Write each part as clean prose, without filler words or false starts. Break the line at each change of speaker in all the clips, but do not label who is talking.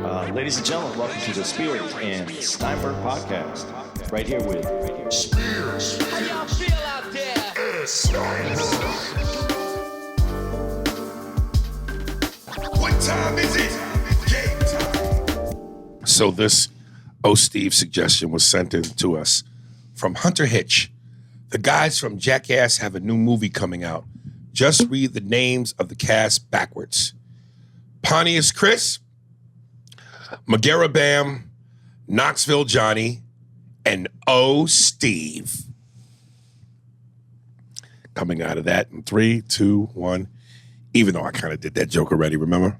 Ladies and gentlemen, welcome to the Spears and Steinberg podcast. Right here with Spears.
How y'all feel out there?
What time is it? Game time. So this Steve suggestion was sent in to us from Hunter Hitch. The guys from Jackass have a new movie coming out. Just read the names of the cast backwards. Pontius Chris, Magera Bam, Knoxville Johnny, and Steve. Coming out of that in 3, 2, 1. Even though I kind of did that joke already, remember?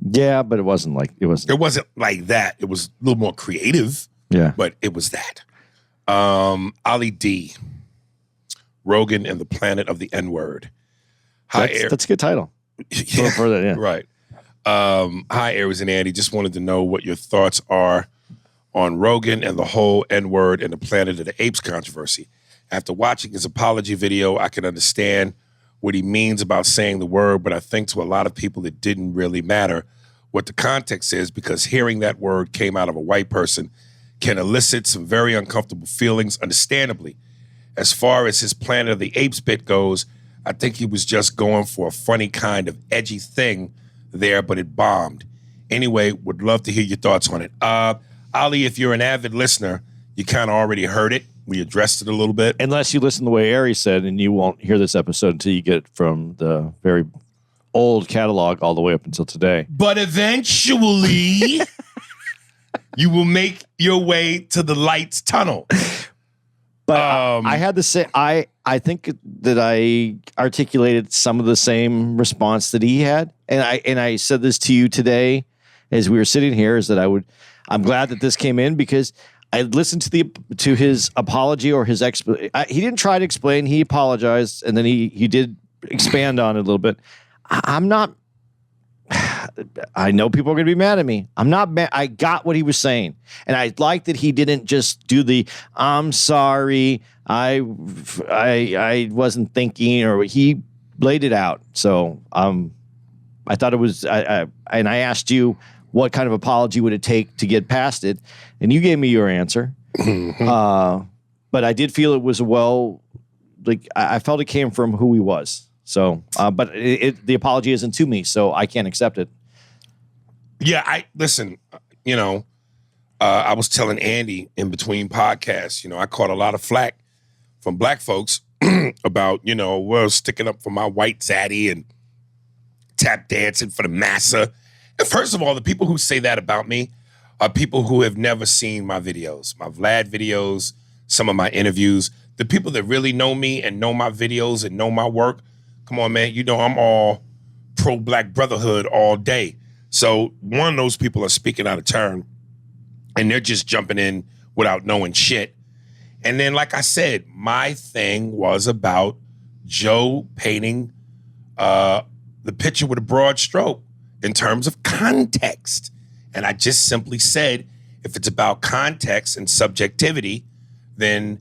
Yeah, but it wasn't like
It wasn't like that. It was a little more creative.
Yeah.
But it was that. Ali D. Rogan and the Planet of the N-Word.
That's a good title.
Yeah,
further, yeah.
Right. Hi, Aries and Andy. Just wanted to know what your thoughts are on Rogan and the whole N-word and the Planet of the Apes controversy. After watching his apology video, I can understand what he means about saying the word, but I think to a lot of people it didn't really matter what the context is, because hearing that word came out of a white person can elicit some very uncomfortable feelings, understandably. As far as his Planet of the Apes bit goes, I think he was just going for a funny kind of edgy thing there, but it bombed. Anyway, would love to hear your thoughts on it. Ali, if you're an avid listener, you kind of already heard it. We addressed it a little bit.
Unless you listen the way Ari said, and you won't hear this episode until you get it from the very old catalog all the way up until today.
But eventually, you will make your way to the light's tunnel.
But I had to say, I think that I articulated some of the same response that he had, and I said this to you today as we were sitting here, is that I'm glad that this came in, because I listened to his apology or his he didn't try to explain, he apologized, and then he did expand on it a little bit. I'm not. I know people are going to be mad at me. I'm not mad. I got what he was saying. And I like that he didn't just do the, I'm sorry, I wasn't thinking, or he laid it out. So I thought it was, and I asked you what kind of apology would it take to get past it, and you gave me your answer.
Mm-hmm.
But I did feel it was I felt it came from who he was. So, but the apology isn't to me, so I can't accept it.
Yeah, listen, I was telling Andy in between podcasts, I caught a lot of flack from black folks about, sticking up for my white zaddy and tap dancing for the massa. And first of all, the people who say that about me are people who have never seen my videos, my Vlad videos, some of my interviews. The people that really know me and know my videos and know my work, come on, man, I'm all pro-black brotherhood all day. So one of those people are speaking out of turn, and they're just jumping in without knowing shit. And then, like I said, my thing was about Joe painting the picture with a broad stroke in terms of context. And I just simply said, if it's about context and subjectivity, then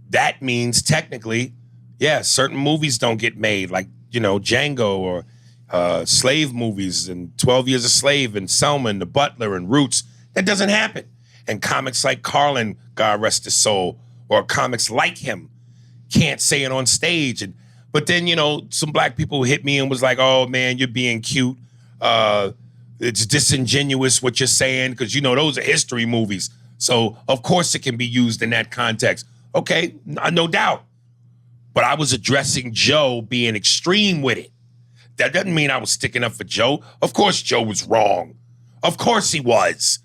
that means technically, yeah, certain movies don't get made, like, Django, or slave movies and 12 Years a Slave and Selma and The Butler and Roots. That doesn't happen. And comics like Carlin, God rest his soul, or comics like him can't say it on stage. But then, some black people hit me and was like, oh, man, you're being cute. It's disingenuous what you're saying, because, those are history movies. So, of course, it can be used in that context. Okay, no doubt. But I was addressing Joe being extreme with it. That doesn't mean I was sticking up for Joe. Of course Joe was wrong. Of course he was.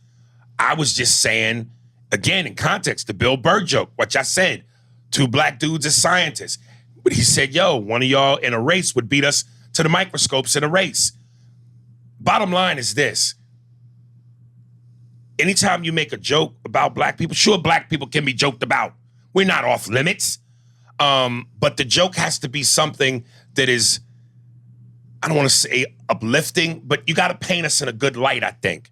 I was just saying, again, in context, the Bill Burr joke, which I said, 2 black dudes as scientists. But he said, one of y'all in a race would beat us to the microscopes in a race. Bottom line is this. Anytime you make a joke about black people, sure, black people can be joked about. We're not off limits. But the joke has to be something that is, I don't want to say uplifting, but you got to paint us in a good light, I think.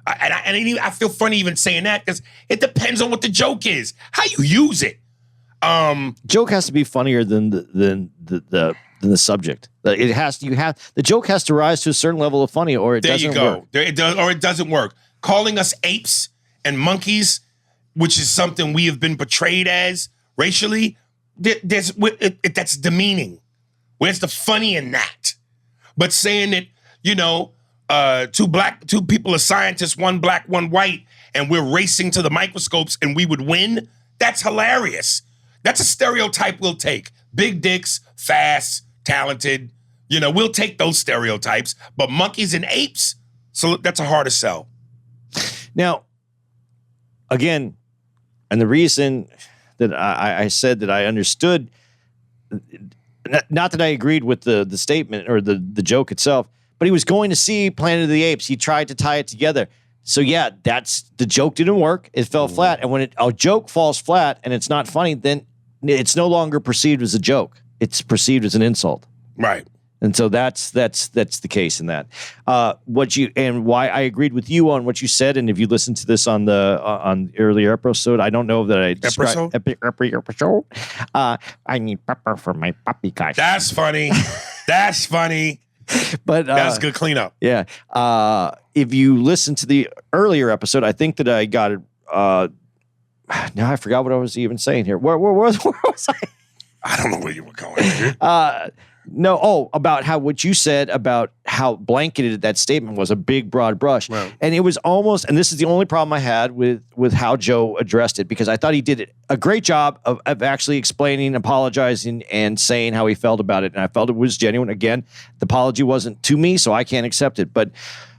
I feel funny even saying that, because it depends on what the joke is, how you use it.
Joke has to be funnier than the subject. It has to. The joke has to rise to a certain level of funny, or it doesn't work.
There you go. Or it doesn't work. Calling us apes and monkeys, which is something we have been portrayed as racially, that's demeaning. Where's the funny in that? But saying that, two people are scientists, one black, one white, and we're racing to the microscopes and we would win, that's hilarious. That's a stereotype we'll take. Big dicks, fast, talented, we'll take those stereotypes. But monkeys and apes, so that's a harder sell.
Now, again, and the reason that I said that I understood, not that I agreed with the statement or the joke itself, but he was going to see Planet of the Apes. He tried to tie it together. So yeah, the joke didn't work. It fell flat. And when a joke falls flat and it's not funny, then it's no longer perceived as a joke. It's perceived as an insult.
Right.
And so that's the case in that. Why I agreed with you on what you said, and if you listened to this on the earlier episode, I don't know that I described episode. I need pepper for my puppy guy.
That's funny. That's funny.
But
that's good cleanup.
Yeah. If you listen to the earlier episode, I think that I got it. Now I forgot what I was even saying here. Where was I?
I don't know where you were going.
About what you said about how blanketed that statement was, a big, broad brush.
Right.
And it was almost, and this is the only problem I had with how Joe addressed it, because I thought he did a great job of actually explaining, apologizing, and saying how he felt about it. And I felt it was genuine. Again, the apology wasn't to me, so I can't accept it. But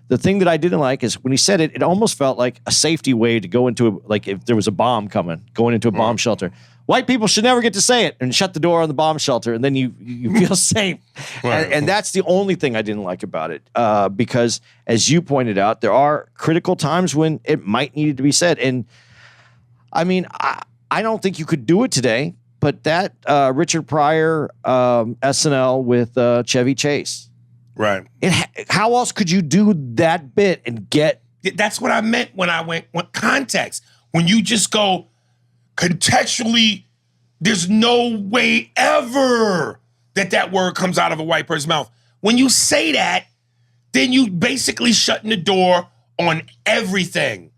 the thing that I didn't like is when he said it, it almost felt like a safety way to go into, like if there was a bomb coming, going into a bomb shelter. White people should never get to say it, and shut the door on the bomb shelter, and then you feel safe.
Right.
And that's the only thing I didn't like about it, because as you pointed out, there are critical times when it might need to be said. And I mean, I don't think you could do it today, but that Richard Pryor SNL with Chevy Chase.
Right.
How else could you do that bit and get?
That's what I meant when I went context. When you just go contextually, there's no way ever that word comes out of a white person's mouth. When you say that, then you basically shutting the door on everything.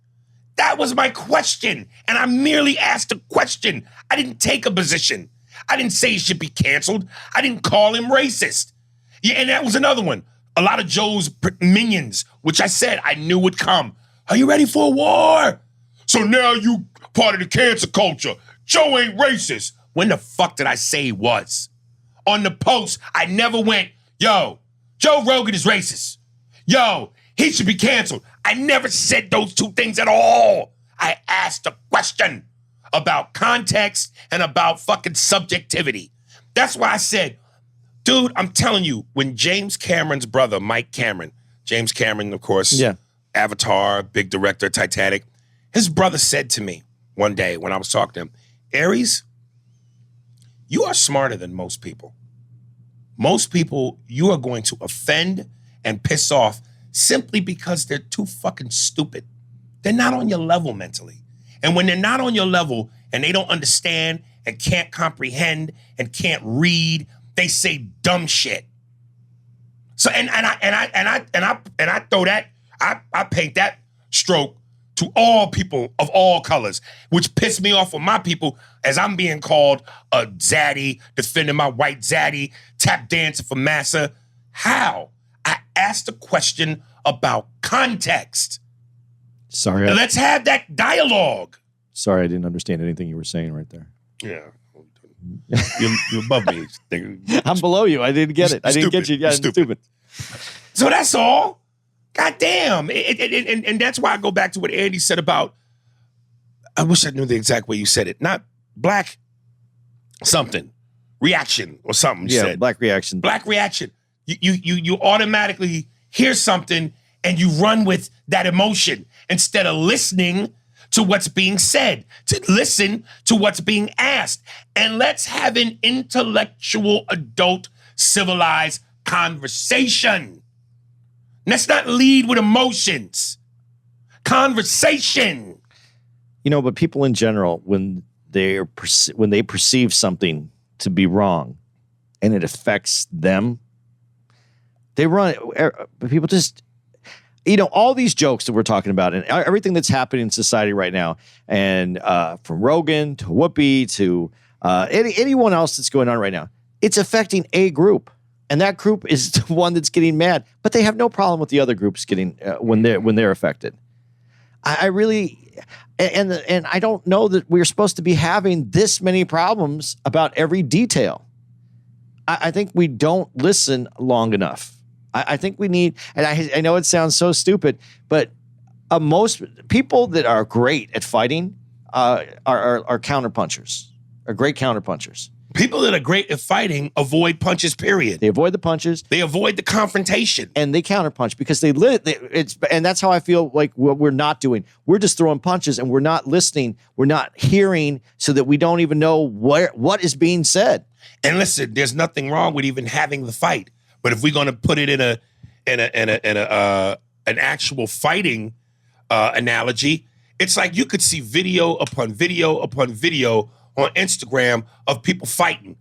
That was my question. And I merely asked a question. I didn't take a position. I didn't say he should be canceled. I didn't call him racist. Yeah, and that was another one. A lot of Joe's minions, which I said I knew would come. Are you ready for a war? So now you part of the cancer culture. Joe ain't racist. When the fuck did I say he was? On the post, I never went, yo, Joe Rogan is racist. Yo, he should be canceled. I never said those two things at all. I asked a question about context and about fucking subjectivity. That's why I said, dude, I'm telling you, when James Cameron's brother, Mike Cameron, James Cameron, of course, Avatar, big director, Titanic, his brother said to me one day when I was talking to him, Aries, you are smarter than most people. Most people, you are going to offend and piss off simply because they're too fucking stupid. They're not on your level mentally. And when they're not on your level and they don't understand and can't comprehend and can't read, they say dumb shit. So and I throw that, I paint that stroke to all people of all colors, which pissed me off with my people as I'm being called a zaddy, defending my white zaddy, tap dancer for massa. How? I asked a question about context.
Sorry.
Let's have that dialogue.
Sorry, I didn't understand anything you were saying right there.
Yeah. You're above me.
I'm below you. I didn't get it. I didn't get you. Yeah, stupid.
So that's all. God damn. And that's why I go back to what Andy said about, I wish I knew the exact way you said it. Not black something. Reaction or something you said.
Black reaction.
Black reaction. You automatically hear something and you run with that emotion instead of listening to what's being said, to listen to what's being asked. And let's have an intellectual, adult, civilized conversation. Let's not lead with emotions. Conversation.
You know, but people in general, when when they perceive something to be wrong and it affects them, they run. People just, all these jokes that we're talking about and everything that's happening in society right now, and from Rogan to Whoopi to anyone else that's going on right now, it's affecting a group. And that group is the one that's getting mad, but they have no problem with the other groups getting when they're affected. I really, and I don't know that we're supposed to be having this many problems about every detail. I think we don't listen long enough. I think we need, and I know it sounds so stupid, but most people that are great at fighting are counterpunchers, are great counterpunchers.
People that are great at fighting avoid punches, period.
They avoid the punches.
They avoid the confrontation.
And they counterpunch because and that's how I feel like what we're not doing. We're just throwing punches and we're not listening. We're not hearing, so that we don't even know what is being said.
And listen, there's nothing wrong with even having the fight. But if we're going to put it in an actual fighting analogy, it's like you could see video upon video upon video on Instagram of people fighting.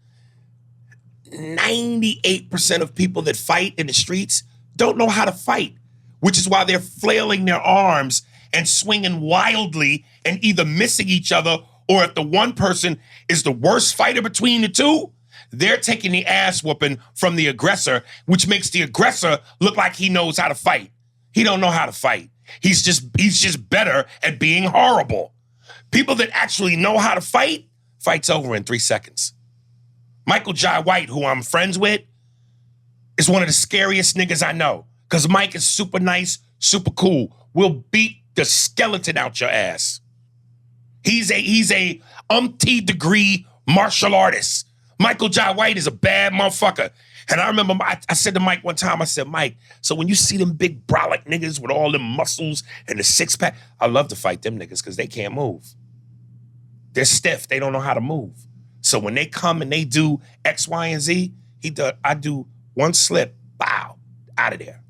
98% of people that fight in the streets don't know how to fight, which is why they're flailing their arms and swinging wildly and either missing each other, or if the one person is the worst fighter between the two, they're taking the ass whooping from the aggressor, which makes the aggressor look like he knows how to fight. He don't know how to fight. He's just better at being horrible. People that actually know how to fight, fight's over in 3 seconds. Michael Jai White, who I'm friends with, is one of the scariest niggas I know. Because Mike is super nice, super cool. Will beat the skeleton out your ass. He's a umpty-degree martial artist. Michael Jai White is a bad motherfucker. And I remember I said to Mike one time, I said, Mike, so when you see them big brolic niggas with all them muscles and the six-pack, I love to fight them niggas because they can't move. They're stiff. They don't know how to move. So when they come and they do X, Y, and Z, I do one slip, bow, out of there.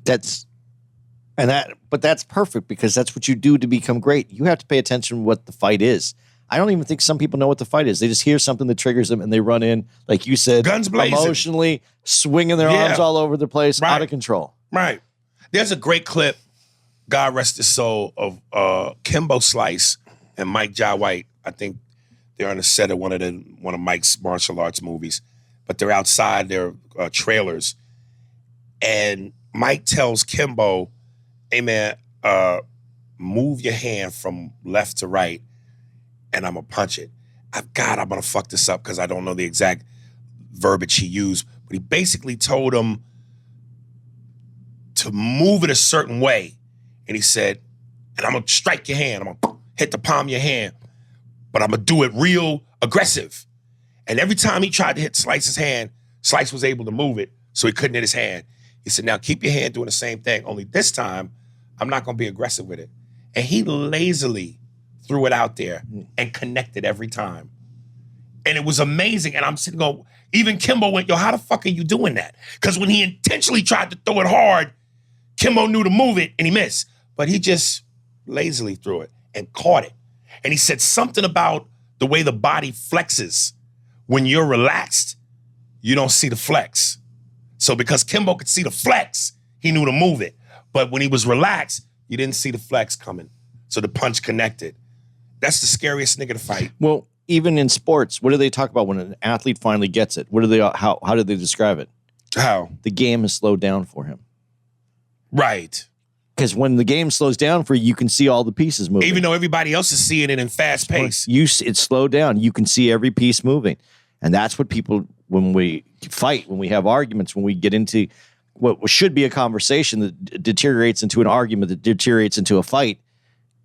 But that's perfect, because that's what you do to become great. You have to pay attention to what the fight is. I don't even think some people know what the fight is. They just hear something that triggers them and they run in, like you said,
guns blazing,
emotionally swinging their arms all over the place, out of control.
Right. There's a great clip, God rest his soul, of Kimbo Slice and Mike Jai White. I think they're on the set of one of Mike's martial arts movies, but they're outside their trailers, and Mike tells Kimbo, "Hey man, move your hand from left to right, and I'm gonna punch it." I'm gonna fuck this up because I don't know the exact verbiage he used, but he basically told him to move it a certain way, and he said, "And I'm gonna strike your hand. I'm gonna hit the palm of your hand, but I'm gonna do it real aggressive." And every time he tried to hit Slice's hand, Slice was able to move it, so he couldn't hit his hand. He said, "Now keep your hand doing the same thing, only this time, I'm not gonna be aggressive with it." And he lazily threw it out there and connected every time. And it was amazing. And I'm sitting going, even Kimbo went, "Yo, how the fuck are you doing that?" Because when he intentionally tried to throw it hard, Kimbo knew to move it and he missed. But he just lazily threw it and caught it. And he said something about the way the body flexes. When you're relaxed, you don't see the flex. So because Kimbo could see the flex, he knew to move it. But when he was relaxed, you didn't see the flex coming. So the punch connected. That's the scariest nigga to fight.
Well, even in sports, what do they talk about when an athlete finally gets it? What do they? How do they describe it?
How?
The game has slowed down for him.
Right.
Because when the game slows down for you, you can see all the pieces moving.
Even though everybody else is seeing it in fast pace.
It's slowed down. You can see every piece moving. And that's what people, when we fight, when we have arguments, when we get into what should be a conversation that deteriorates into an argument, that deteriorates into a fight,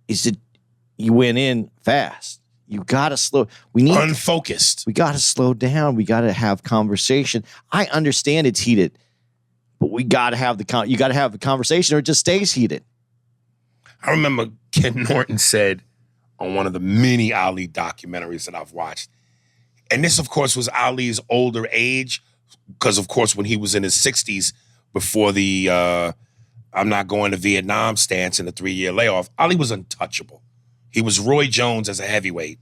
is that you went in fast. You got to slow.
Unfocused.
We got to slow down. We got to have conversation. I understand it's heated, but we got to have you got to have the conversation or it just stays heated.
I remember Ken Norton said on one of the many Ali documentaries that I've watched, and this, of course, was Ali's older age, because, of course, when he was in his 60s, before the I'm not going to Vietnam stance and the 3-year layoff, Ali was untouchable. He was Roy Jones as a heavyweight.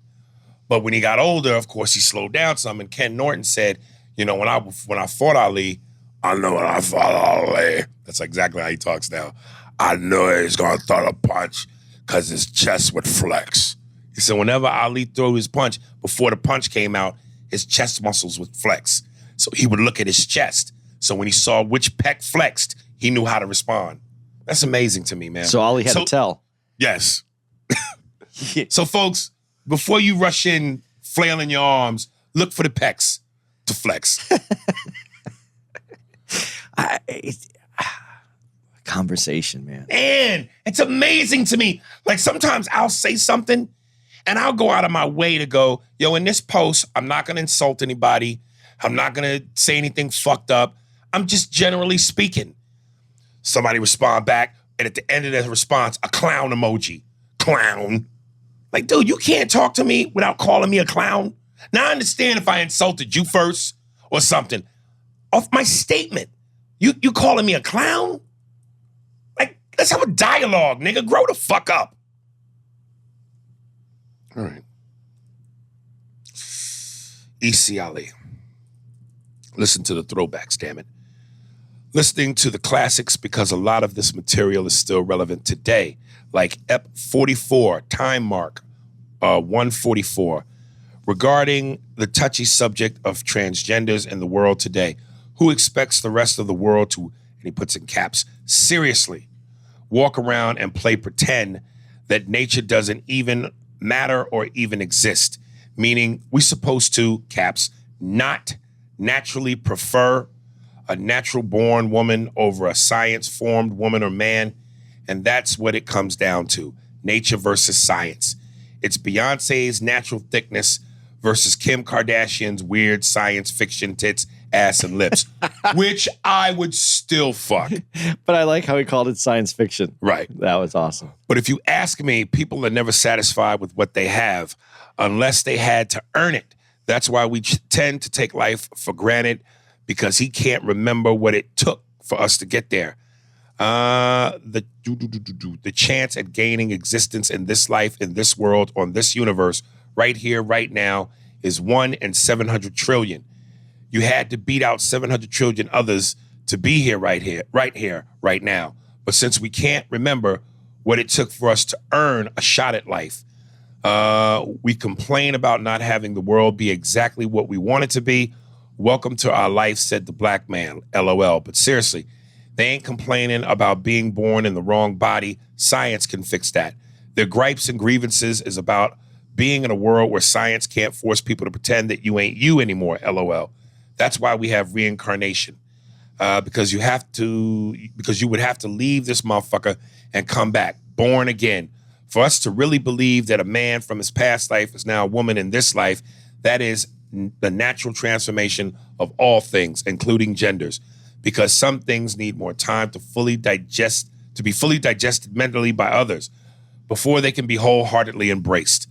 But when he got older, of course, he slowed down some. And Ken Norton said, you know, when I fought Ali, I know when I fought Ali. That's exactly how he talks now. I knew he was going to throw a punch because his chest would flex. He said whenever Ali threw his punch, before the punch came out, his chest muscles would flex. So he would look at his chest. So when he saw which pec flexed, he knew how to respond. That's amazing to me, man.
So Ali had to tell.
Yes. So, folks, before you rush in flailing your arms, look for the pecs to flex.
Conversation, man.
And it's amazing to me. Like, sometimes I'll say something and I'll go out of my way to go, yo, in this post, I'm not going to insult anybody. I'm not going to say anything fucked up. I'm just generally speaking. Somebody respond back, and at the end of the response, a clown emoji. Clown. Like, dude, you can't talk to me without calling me a clown. Now, I understand if I insulted you first or something. Off my statement, you calling me a clown? Like, let's have a dialogue, nigga. Grow the fuck up. All right. E.C. Ali. Listen to the throwbacks, damn it. Listening to the classics because a lot of this material is still relevant today, like EP 44, time mark 144, regarding the touchy subject of transgenders in the world today. Who expects the rest of the world to, and he puts in caps, seriously walk around and play pretend that nature doesn't even matter or even exist? Meaning we're supposed to, caps, not naturally prefer a natural-born woman over a science-formed woman or man, and that's what it comes down to, nature versus science. It's Beyonce's natural thickness versus Kim Kardashian's weird science fiction tits, ass, and lips, which I would still fuck.
But I like how he called it science fiction.
Right.
That was awesome.
But if you ask me, people are never satisfied with what they have unless they had to earn it. That's why we tend to take life for granted, because he can't remember what it took for us to get there. The chance at gaining existence in this life, in this world, on this universe, right here, right now, is 1 in 700 trillion. You had to beat out 700 trillion others to be here, right now. But since we can't remember what it took for us to earn a shot at life, we complain about not having the world be exactly what we want it to be. Welcome to our life, said the black man, LOL. But seriously, they ain't complaining about being born in the wrong body. Science can fix that. Their gripes and grievances is about being in a world where science can't force people to pretend that you ain't you anymore, LOL. That's why we have reincarnation. Because you would have to leave this motherfucker and come back, born again. For us to really believe that a man from his past life is now a woman in this life, that is the natural transformation of all things, including genders, because some things need more time to be fully digested mentally by others before they can be wholeheartedly embraced.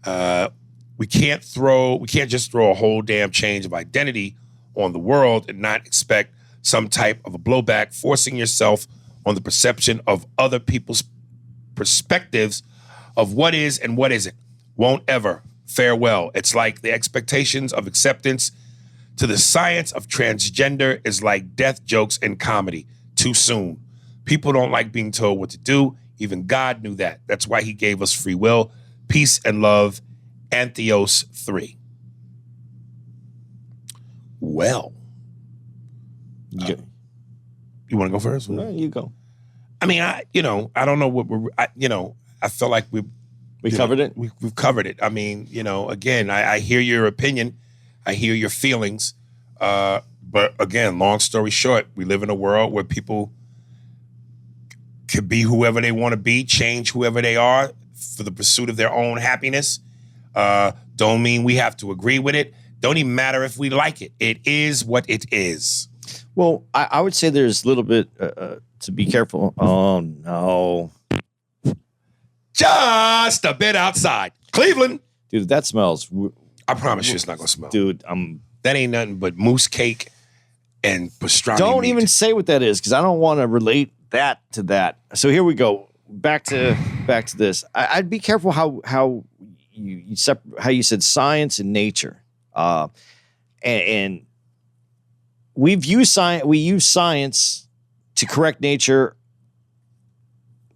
We can't just throw a whole damn change of identity on the world and not expect some type of a blowback, forcing yourself on the perception of other people's perspectives of what is and what isn't. Won't ever. Farewell. It's like the expectations of acceptance to the science of transgender is like death jokes in comedy. Too soon. People don't like being told what to do. Even God knew that. That's why he gave us free will, peace, and love. Antheos 3. Well. You want to go first?
No, you go.
I mean, I don't know what I feel like we
covered it.
We've covered it. I mean, again, I hear your opinion. I hear your feelings. But again, long story short, we live in a world where people could be whoever they want to be, change whoever they are for the pursuit of their own happiness. Don't mean we have to agree with it. Don't even matter if we like it. It is what it is.
Well, I would say there's a little bit to be careful. Oh, no.
Just a bit outside. Cleveland.
Dude, that smells.
I promise you it's not going to smell.
Dude,
that ain't nothing but moose cake and pastrami
Don't
meat.
even say what that is, because I don't want to relate that to that. So here we go. back to this. I'd be careful how you said science and nature, and we use science to correct nature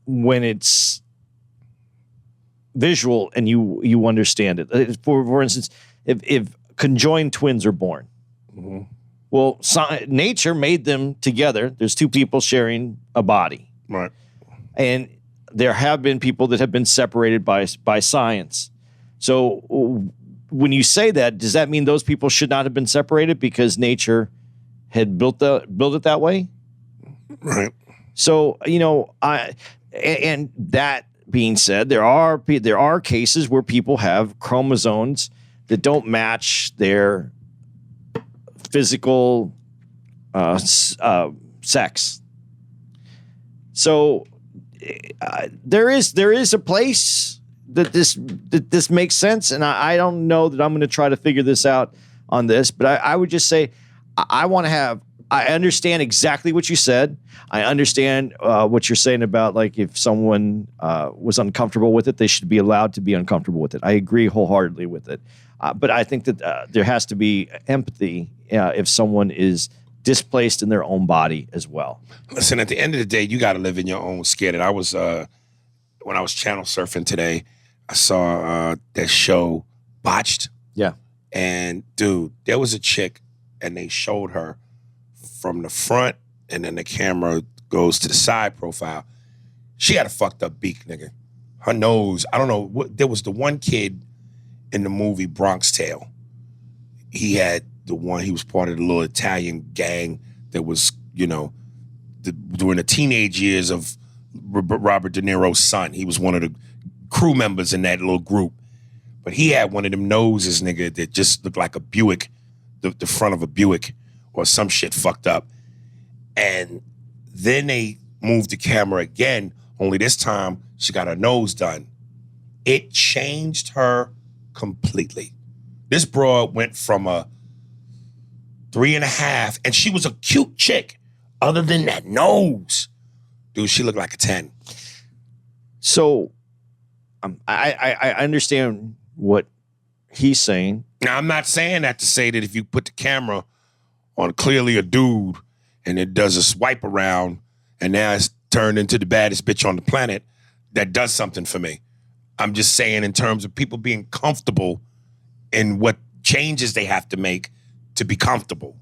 when it's visual and you understand it. For instance, if conjoined twins are born, well, nature made them together. There's two people sharing a body,
right?
And there have been people that have been separated by science. So when you say that, does that mean those people should not have been separated because nature had built it that way?
Right.
So, and that being said, there are cases where people have chromosomes that don't match their physical sex. So there is a place that this makes sense, and I don't know that I'm going to try to figure this out on this, but I would just say I understand exactly what you said. I understand what you're saying about, like, if someone was uncomfortable with it, they should be allowed to be uncomfortable with it. I agree wholeheartedly with it. But I think that there has to be empathy if someone is displaced in their own body as well.
Listen, at the end of the day, you got to live in your own skin. And I was, when I was channel surfing today, I saw that show Botched.
Yeah.
And dude, there was a chick and they showed her from the front and then the camera goes to the side profile. She had a fucked up beak, nigga. Her nose, I don't know. There was the one kid in the movie Bronx Tale. He was part of the little Italian gang that was, during the teenage years of Robert De Niro's son. He was one of the crew members in that little group. But he had one of them noses, nigga, that just looked like a Buick, the front of a Buick or some shit fucked up. And then they moved the camera again, only this time she got her nose done. It changed her completely. This broad went from a 3.5, and she was a cute chick. Other than that nose, dude, she looked like a 10.
So I understand what he's saying.
Now, I'm not saying that to say that if you put the camera on clearly a dude and it does a swipe around and now it's turned into the baddest bitch on the planet, that does something for me. I'm just saying in terms of people being comfortable in what changes they have to make to be comfortable.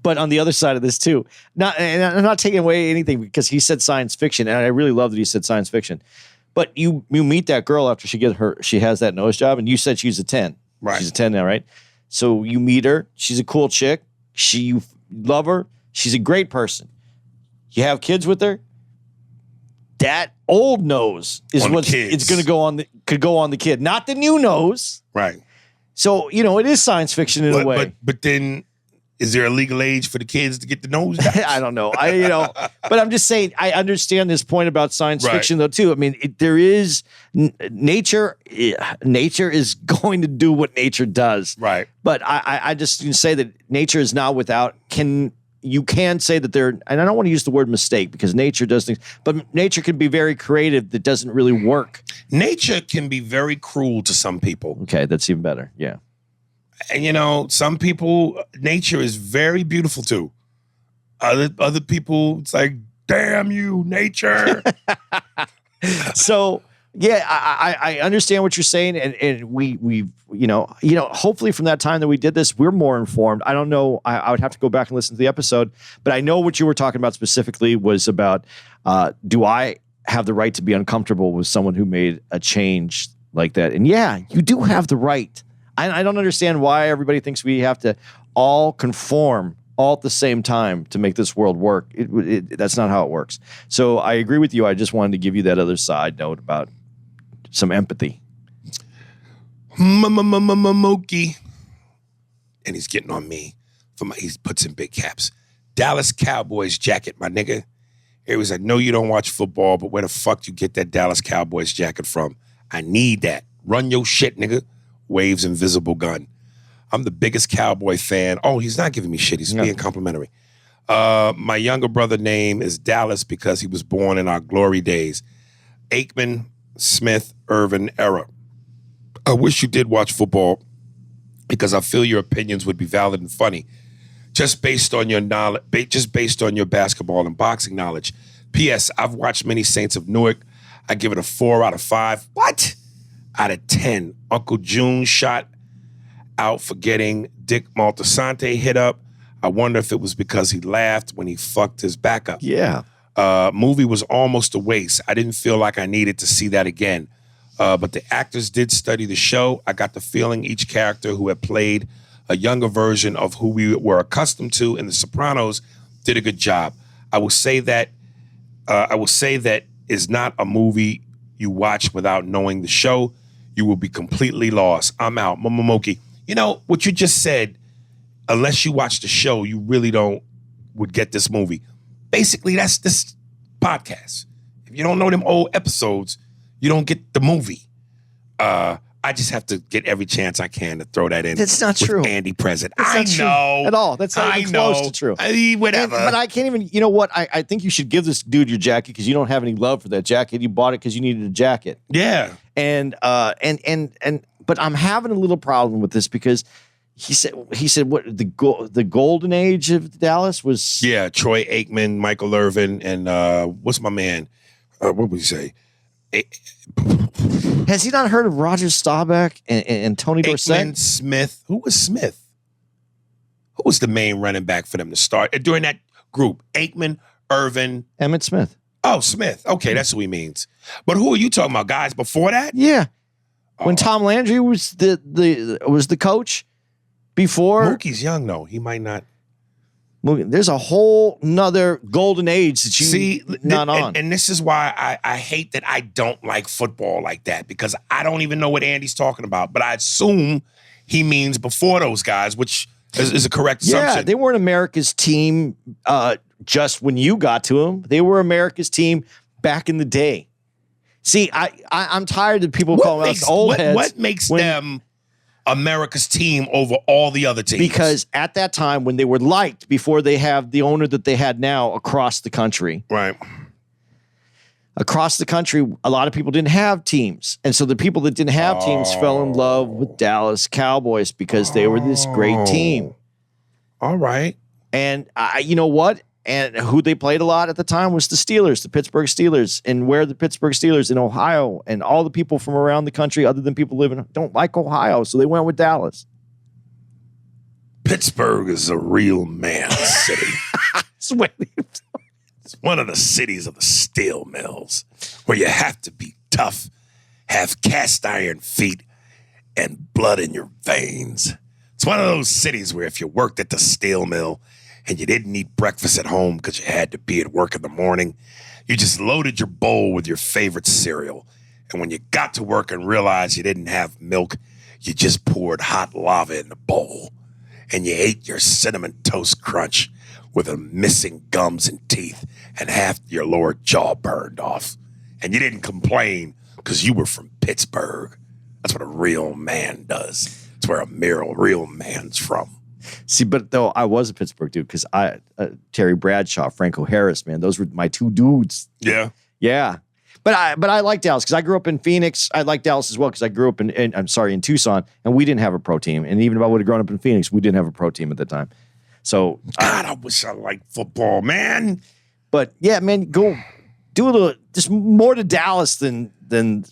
But on the other side of this too, and I'm not taking away anything because he said science fiction, and I really love that he said science fiction. But you meet that girl after she has that nose job, and you said she's a 10.
Right.
She's a 10 now, right? So you meet her. She's a cool chick. You love her. She's a great person. You have kids with her. That old nose is what it's going to go on. Could go on the kid, not the new nose.
Right.
So it is science fiction in a way.
But then, is there a legal age for the kids to get the nose jobs?
I don't know. But I'm just saying, I understand this point about science fiction though too. I mean, there is nature. Nature is going to do what nature does.
Right.
But I just say that nature is not without. You can say that and I don't want to use the word mistake because nature does things, but nature can be very creative that doesn't really work.
Nature can be very cruel to some people.
Okay, that's even better. Yeah.
And some people, nature is very beautiful too. Other people, it's like, damn you, nature.
So yeah, I understand what you're saying, and we've hopefully from that time that we did this, we're more informed. I don't know. I would have to go back and listen to the episode, but I know what you were talking about specifically was about do I have the right to be uncomfortable with someone who made a change like that? And yeah, you do have the right. I don't understand why everybody thinks we have to all conform all at the same time to make this world work. That's not how it works. So I agree with you. I just wanted to give you that other side note about some empathy.
Mookie. And he's getting on me. He puts in big caps. Dallas Cowboys jacket, my nigga. He was like, no, you don't watch football, but where the fuck you get that Dallas Cowboys jacket from? I need that. Run your shit, nigga. Waves invisible gun. I'm the biggest Cowboy fan. Oh, he's not giving me shit. He's being complimentary. My younger brother name is Dallas because he was born in our glory days. Aikman, Smith, Irvin era. I wish you did watch football because I feel your opinions would be valid and funny. Just based on your knowledge, just based on your basketball and boxing knowledge. P.S. I've watched many Saints of Newark. I give it a 4 out of 5. What? Out of 10. Uncle June shot out for getting Dick Maltasante hit up. I wonder if it was because he laughed when he fucked his back up.
Yeah.
Movie was almost a waste. I didn't feel like I needed to see that again. But the actors did study the show. I got the feeling each character who had played a younger version of who we were accustomed to in The Sopranos did a good job. I will say that is not a movie you watch without knowing the show. You will be completely lost. I'm out. Momomoki. You know, what you just said, unless you watch the show, you really would get this movie. Basically, that's this podcast. If you don't know them old episodes, you don't get the movie. I just have to get every chance I can to throw that in.
That's not
with
true.
Andy present.
That's not
know.
true at all. That's not even close to true.
Whatever.
But I can't even, you know what? I think you should give this dude your jacket because you don't have any love for that jacket. You bought it because you needed a jacket.
Yeah.
But I'm having a little problem with this because he said what the golden age of Dallas was.
Yeah, Troy Aikman, Michael Irvin, and what's my man? What would you say?
Has he not heard of Roger Staubach and Tony Dorsett?
Aikman, Smith. Who was Smith? Who was the main running back for them to start during that group? Aikman, Irvin,
Emmitt Smith.
Oh, Smith. Okay, that's who he means. But who are you talking about? Guys before that?
Yeah. When Tom Landry was the coach before.
Mookie's young though. He might not.
There's a whole nother golden age that you
see
not on.
And this is why I hate that I don't like football like that, because I don't even know what Andy's talking about. But I assume he means before those guys, which is a correct assumption.
Yeah, they weren't America's team just when you got to them. They were America's team back in the day. See, I'm tired of people calling us old heads.
What makes them America's team over all the other teams?
Because at that time, when they were liked before they have the owner that they had now across the country.
Right.
Across the country, a lot of people didn't have teams. And so the people that didn't have teams fell in love with Dallas Cowboys because they were this great team.
All right.
And you know what? And who they played a lot at the time was the Steelers, the Pittsburgh Steelers. And where the Pittsburgh Steelers in Ohio, and all the people from around the country, other than people living, don't like Ohio. So they went with Dallas.
Pittsburgh is a real man's city. It's one of the cities of the steel mills where you have to be tough, have cast iron feet, and blood in your veins. It's one of those cities where if you worked at the steel mill and you didn't eat breakfast at home because you had to be at work in the morning, you just loaded your bowl with your favorite cereal. And when you got to work and realized you didn't have milk, you just poured hot lava in the bowl. And you ate your Cinnamon Toast Crunch with a missing gums and teeth and half your lower jaw burned off. And you didn't complain because you were from Pittsburgh. That's what a real man does. It's where a real man's from.
See, but though I was a Pittsburgh dude because Terry Bradshaw, Franco Harris, man, those were my two dudes.
Yeah.
Yeah. But I like Dallas because I grew up in Phoenix. I like Dallas as well because I grew up in Tucson, and we didn't have a pro team. And even if I would have grown up in Phoenix, we didn't have a pro team at the time. So
God, I wish I liked football, man.
But yeah, man, go do a little, just more to Dallas than. And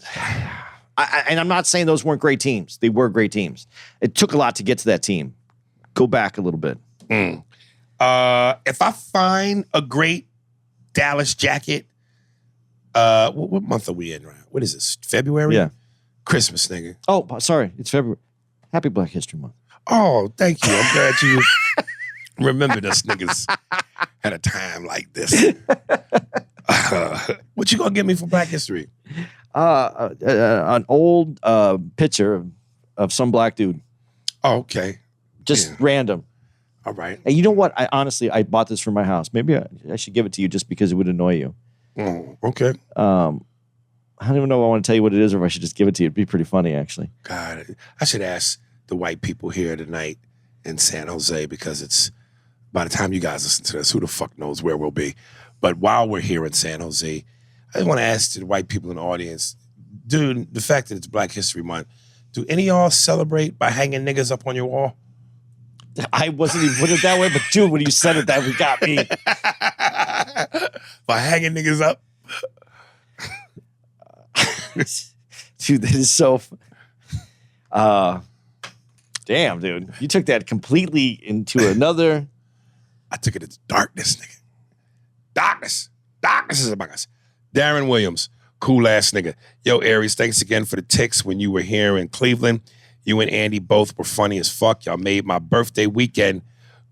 I'm not saying those weren't great teams. They were great teams. It took a lot to get to that team. Go back a little bit.
If I find a great Dallas jacket, what month are we in right now? What is this? February?
Yeah.
Christmas, nigga.
Oh, sorry. It's February. Happy Black History Month.
Oh, thank you. I'm glad you remembered us niggas at a time like this. What you gonna give me for Black History?
An old picture of some black dude.
Oh, okay.
Just random.
All right.
And you know what? I bought this for my house. Maybe I should give it to you just because it would annoy you.
Oh, okay.
I don't even know if I want to tell you what it is or if I should just give it to you. It'd be pretty funny, actually.
God, I should ask the white people here tonight in San Jose, because it's, by the time you guys listen to this, who the fuck knows where we'll be. But while we're here in San Jose, I just want to ask to the white people in the audience, dude, the fact that it's Black History Month, do any of y'all celebrate by hanging niggas up on your wall?
I wasn't even putting it that way, but dude, when you said it, that got me.
By hanging niggas up?
Dude, that is so... damn, dude. You took that completely into another...
I took it into darkness, nigga. Darkness. Darkness is among us. Darren Williams, cool ass nigga. Yo, Aries, thanks again for the ticks when you were here in Cleveland. You and Andy both were funny as fuck. Y'all made my birthday weekend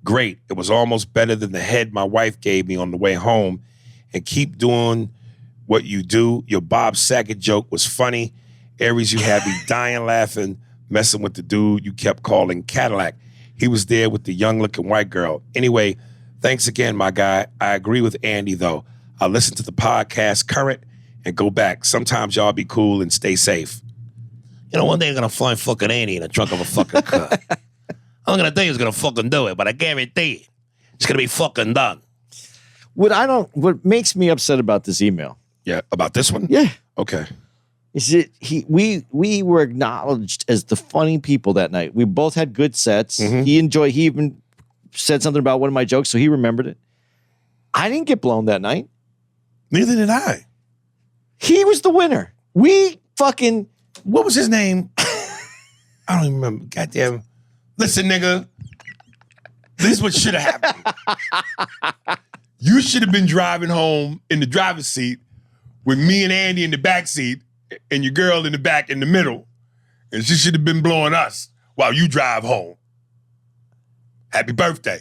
great. It was almost better than the head my wife gave me on the way home. And keep doing what you do. Your Bob Saget joke was funny. Aries, you had me dying laughing, messing with the dude you kept calling Cadillac. He was there with the young-looking white girl. Anyway, thanks again, my guy. I agree with Andy, though. I'll listen to the podcast current and go back. Sometimes y'all be cool and stay safe. You know, one day I'm going to find fucking Andy in the trunk of a fucking car. I'm going to tell you he's going to fucking do it, but I guarantee you, it's going to be fucking done.
What makes me upset about this email?
Yeah, about this one?
Yeah.
Okay.
Is it we were acknowledged as the funny people that night. We both had good sets.
Mm-hmm.
He even said something about one of my jokes, so he remembered it. I didn't get blown that night.
Neither did I.
He was the winner. We fucking...
What was his name? I don't even remember. Goddamn. Listen, nigga. This is what should have happened. You should have been driving home in the driver's seat with me and Andy in the back seat and your girl in the back in the middle. And she should have been blowing us while you drive home. Happy birthday.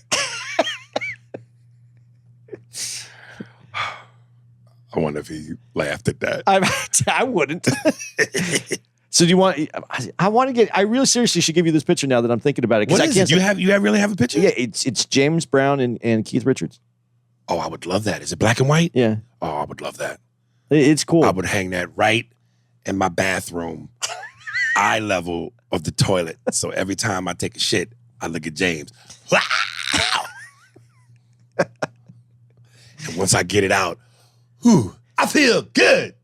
I wonder if he laughed at that.
I wouldn't. So do you want? I want to get. I really seriously should give you this picture now that I'm thinking about it.
What is it? You really have a picture?
Yeah, it's James Brown and Keith Richards.
Oh, I would love that. Is it black and white?
Yeah.
Oh, I would love that.
It's cool.
I would hang that right in my bathroom, eye level of the toilet. So every time I take a shit, I look at James. And once I get it out, I feel good.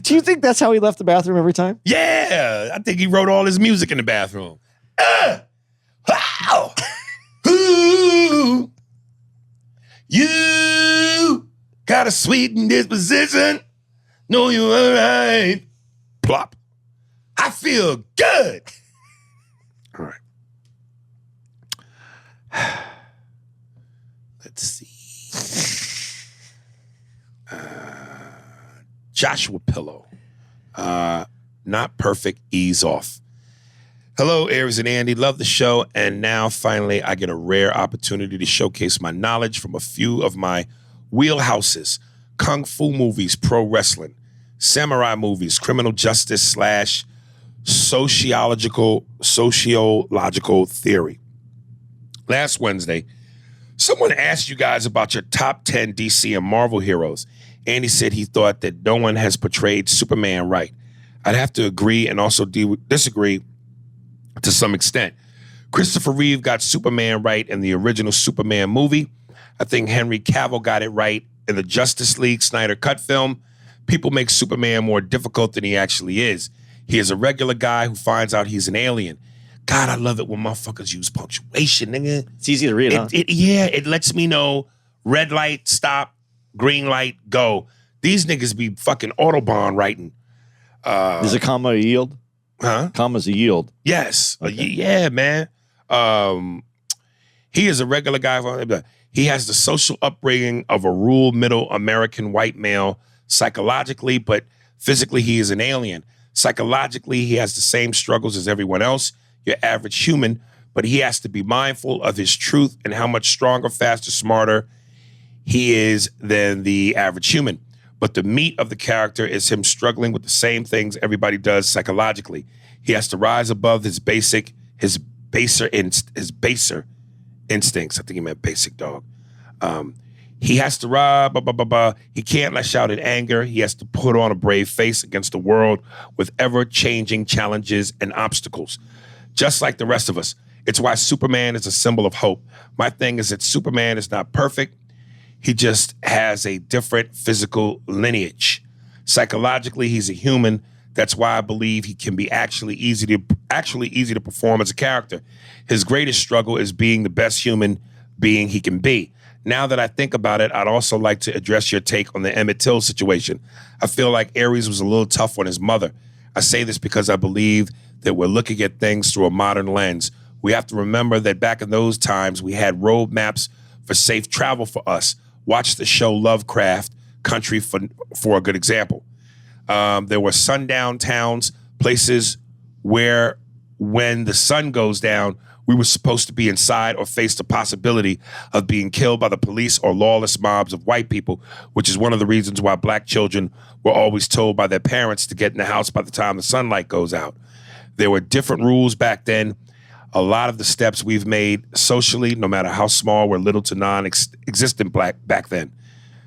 Do you think that's how he left the bathroom every time?
Yeah, I think he wrote all his music in the bathroom. Wow. Ooh, you got a sweet disposition. Know you all right. Plop. I feel good. All right. Let's see. Joshua Pillow. Not perfect, ease off. Hello, Aries and Andy. Love the show. And now, finally, I get a rare opportunity to showcase my knowledge from a few of my wheelhouses. Kung Fu movies, pro wrestling, samurai movies, criminal justice / sociological theory. Last Wednesday, someone asked you guys about your top 10 DC and Marvel heroes. Andy said he thought that no one has portrayed Superman right. I'd have to agree and also disagree to some extent. Christopher Reeve got Superman right in the original Superman movie. I think Henry Cavill got it right in the Justice League Snyder Cut film. People make Superman more difficult than he actually is. He is a regular guy who finds out he's an alien. God, I love it when motherfuckers use punctuation, nigga.
It's easy to read, huh?
It lets me know red light, stop, green light, go. These niggas be fucking Autobahn writing.
Is a comma a yield?
Huh?
Comma's a yield.
Yes.
Okay.
Yeah, man. He is a regular guy. He has the social upbringing of a rural middle American white male psychologically, but physically he is an alien. Psychologically, he has the same struggles as everyone else, your average human, but he has to be mindful of his truth and how much stronger, faster, smarter he is than the average human. But the meat of the character is him struggling with the same things everybody does psychologically. He has to rise above his baser instincts. I think he meant basic dog. He has to he can't lash out in anger. He has to put on a brave face against the world with ever-changing challenges and obstacles. Just like the rest of us. It's why Superman is a symbol of hope. My thing is that Superman is not perfect. He just has a different physical lineage. Psychologically, he's a human. That's why I believe he can be actually easy to perform as a character. His greatest struggle is being the best human being he can be. Now that I think about it, I'd also like to address your take on the Emmett Till situation. I feel like Aries was a little tough on his mother. I say this because I believe that we're looking at things through a modern lens. We have to remember that back in those times, we had road maps for safe travel for us. Watch the show Lovecraft Country for a good example. There were sundown towns, places where when the sun goes down, we were supposed to be inside or face the possibility of being killed by the police or lawless mobs of white people, which is one of the reasons why black children were always told by their parents to get in the house by the time the sunlight goes out. There were different rules back then. A lot of the steps we've made socially, no matter how small, were little to non-existent back then.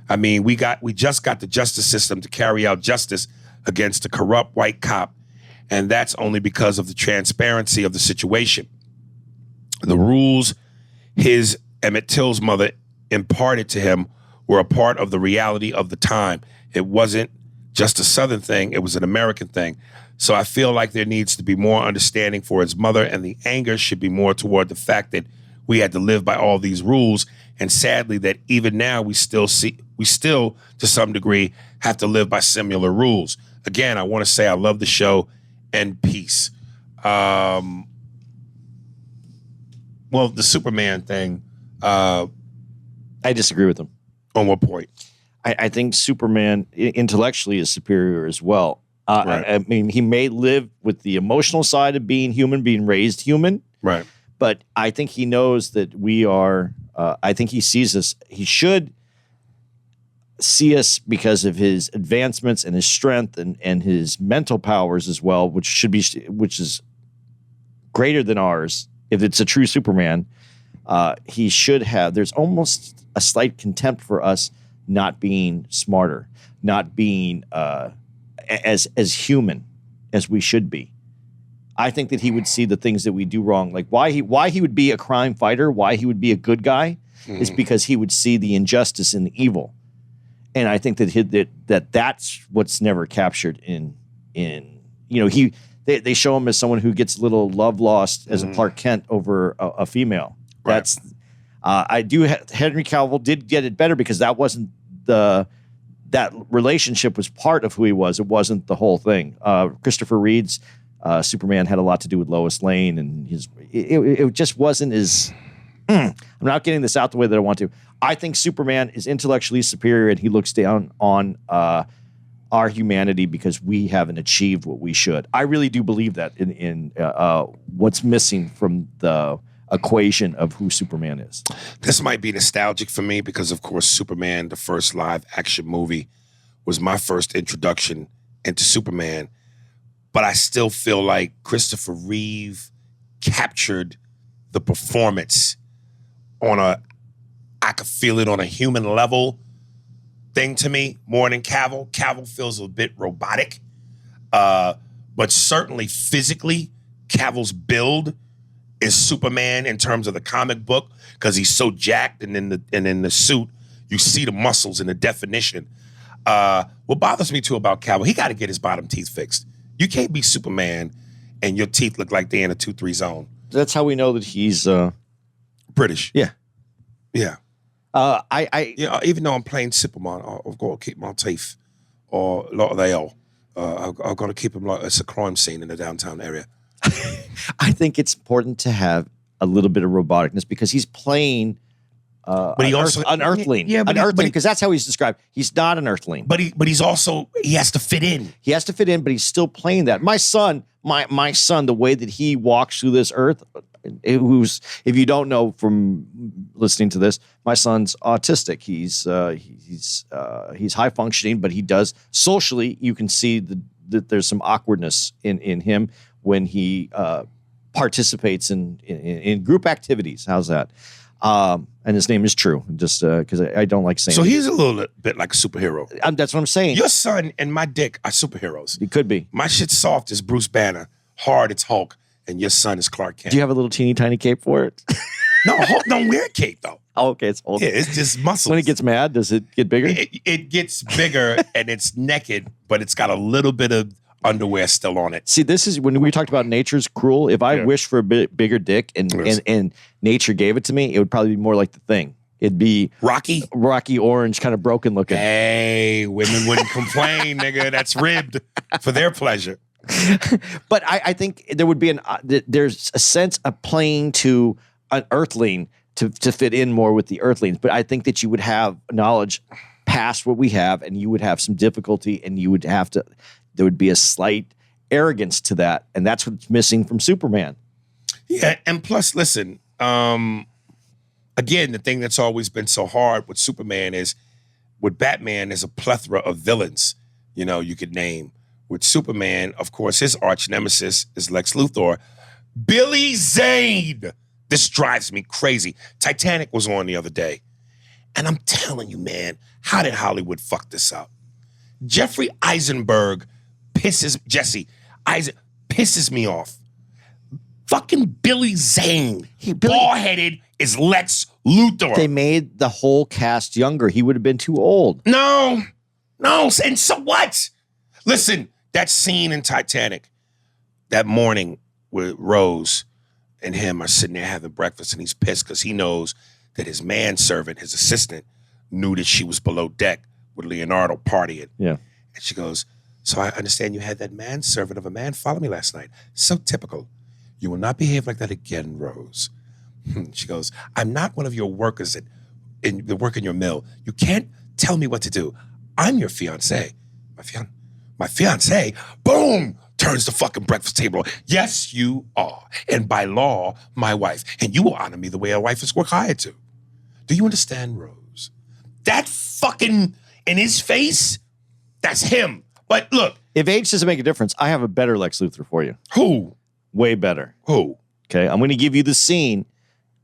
I mean, we just got the justice system to carry out justice against a corrupt white cop, and that's only because of the transparency of the situation. The rules his Emmett Till's mother imparted to him were a part of the reality of the time. It wasn't just a Southern thing, it was an American thing. So I feel like there needs to be more understanding for his mother, and the anger should be more toward the fact that we had to live by all these rules. And sadly, that even now we still, to some degree, have to live by similar rules. Again, I want to say I love the show and peace. Well, the Superman thing.
I disagree with him.
On what point?
I think Superman intellectually is superior as well.
Right.
I mean, he may live with the emotional side of being human, being raised human.
Right.
But I think he knows that we are, I think he sees us. He should see us because of his advancements and his strength and his mental powers as well, which is greater than ours. If it's a true Superman, he should have. There's almost a slight contempt for us not being smarter, not being as human as we should be. I think that he would see the things that we do wrong, like why he would be a crime fighter, why he would be a good guy, is because he would see the injustice and the evil, and I think that that's what's never captured in they show him as someone who gets a little love lost as a Clark Kent over a female.
Right.
That's Henry Cavill did get it better because that wasn't that relationship was part of who he was. It wasn't the whole thing. Christopher Reeve's Superman had a lot to do with Lois Lane, and it just wasn't as. I'm not getting this out the way that I want to. I think Superman is intellectually superior, and he looks down on our humanity because we haven't achieved what we should. I really do believe that in what's missing from the equation of who Superman is.
This might be nostalgic for me because, of course, Superman, the first live action movie, was my first introduction into Superman. But I still feel like Christopher Reeve captured the performance I could feel it on a human level thing to me more than Cavill. Cavill feels a bit robotic. But certainly physically, Cavill's build is Superman in terms of the comic book because he's so jacked, and in the suit, you see the muscles and the definition. What bothers me too about Cavill, he got to get his bottom teeth fixed. You can't be Superman and your teeth look like they're in a 2-3 zone.
That's how we know that he's
British.
Yeah.
Yeah. Even though I'm playing Superman, I've got to keep my teeth or a lot of they are. I've got to keep them like it's a crime scene in the downtown area.
I think it's important to have a little bit of roboticness because he's playing
but he also
an Earthling.
Yeah,
an Earthling, because that's how he's described. He's not an Earthling.
But he also has to fit in.
He has to fit in, but he's still playing that. My son, the way that he walks through this earth, who's, if you don't know from listening to this, my son's autistic. He's high functioning, but he does socially. You can see that there's some awkwardness in him when he participates in group activities. How's that? And his name is True, just because I don't like saying.
So he's a little bit like a superhero.
That's what I'm saying.
Your son and my dick are superheroes.
He could be.
My shit's soft as Bruce Banner, hard it's Hulk, and your son is Clark Kent.
Do you have a little teeny tiny cape for it?
No, Hulk don't wear a cape though.
Oh, okay, it's Hulk.
Yeah, it's just muscles.
When it gets mad, does it get bigger?
It gets bigger and it's naked, but it's got a little bit of underwear still on it.
See, this is when we talked about nature's cruel. If I wish for a bit bigger dick and nature gave it to me, it would probably be more like the Thing. It'd be
Rocky
orange, kind of broken looking.
Hey, women wouldn't complain, nigga. That's ribbed for their pleasure.
But I think there would be there's a sense of playing to an earthling to fit in more with the earthlings. But I think that you would have knowledge past what we have, and you would have some difficulty, and you would have to. There would be a slight arrogance to that, and that's what's missing from Superman.
Yeah, and plus, listen. Again, the thing that's always been so hard with Superman is, with Batman, there's a plethora of villains. You could name. With Superman, of course, his arch nemesis is Lex Luthor. Billy Zane. This drives me crazy. Titanic was on the other day. And I'm telling you, man, how did Hollywood fuck this up? Jesse Eisenberg pisses me off. Fucking Billy Zane, bald-headed, is Lex Luthor.
They made the whole cast younger. He would have been too old.
No, and so what? Listen, that scene in Titanic, that morning where Rose and him are sitting there having breakfast, and he's pissed because he knows that his manservant, his assistant, knew that she was below deck with Leonardo partying.
Yeah.
And she goes, so I understand you had that manservant of a man follow me last night. So typical. You will not behave like that again, Rose. She goes, I'm not one of your workers that work in your mill. You can't tell me what to do. I'm your fiancé. My fiancé, boom, turns the fucking breakfast table. Yes, you are. And by law, my wife. And you will honor me the way a wife is hired to. Do you understand, Rose? That fucking, in his face, that's him. But look.
If age doesn't make a difference, I have a better Lex Luthor for you.
Who?
Way better.
Who?
Okay, I'm going to give you the scene.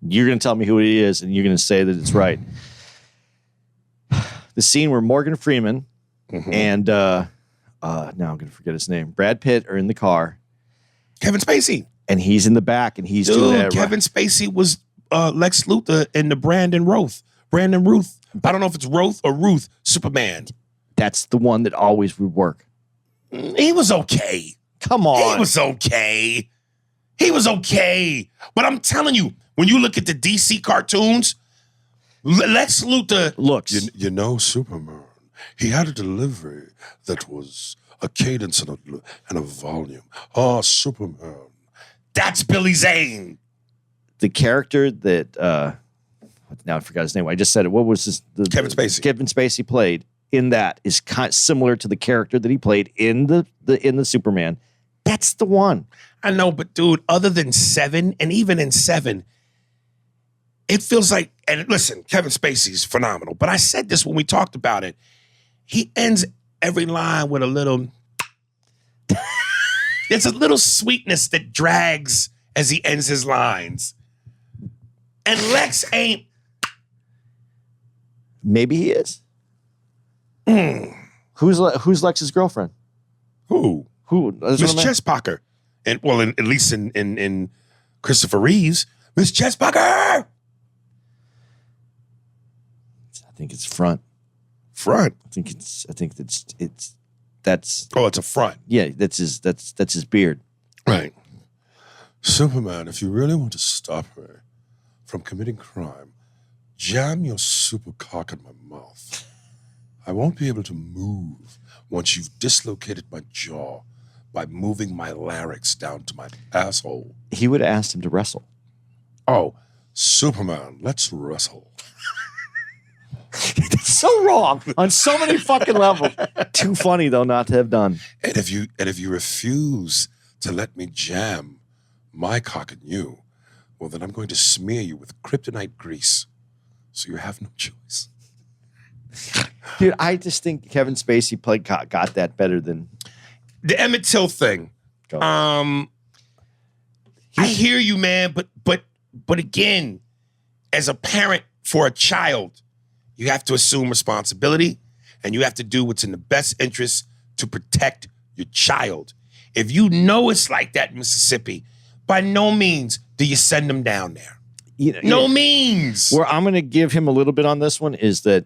You're going to tell me who it is, and you're going to say that it's right. The scene where Morgan Freeman and now I'm going to forget his name. Brad Pitt are in the car.
Kevin Spacey.
And he's in the back, and he's doing that.
Kevin Spacey was Lex Luthor in the Brandon Ruth. I don't know if it's Roth or Ruth, Superman.
That's the one that always would work.
He was okay.
Come on.
He was okay. But I'm telling you, when you look at the DC cartoons, Lex Luthor
looks.
You know, Superman. He had a delivery that was a cadence and a volume. Oh, Superman. That's Billy Zane.
The character that now I forgot his name. I just said it. What was
Kevin Spacey.
Kevin Spacey played in that is kind of similar to the character that he played in the Superman. That's the one.
I know, but dude, other than 7, and even in 7, it feels like, and listen, Kevin Spacey's phenomenal, but I said this when we talked about it. He ends every line with a little, there's a little sweetness that drags as he ends his lines. And Lex ain't.
Maybe he is. Who's Lex's girlfriend?
Who? Miss Chesspocker. And well, at least in Christopher Reeves, Miss Chesspocker. I
think it's front.
Front.
I think that's.
Oh, it's a front.
Yeah, that's his beard.
Right. Superman, if you really want to stop her from committing crime, jam your super cock in my mouth. I won't be able to move once you've dislocated my jaw by moving my larynx down to my asshole.
He would have asked him to wrestle.
Oh, Superman, let's wrestle.
It's so wrong on so many fucking levels. Too funny though not to have done.
And if you refuse to let me jam my cock in you, well then I'm going to smear you with kryptonite grease, so you have no choice.
Dude, I just think Kevin Spacey got that better than
the Emmett Till thing. I hear you, man, but again, as a parent for a child, you have to assume responsibility and you have to do what's in the best interest to protect your child. If you know it's like that in Mississippi, by no means do you send them down there. No means.
Where I'm going to give him a little bit on this one is that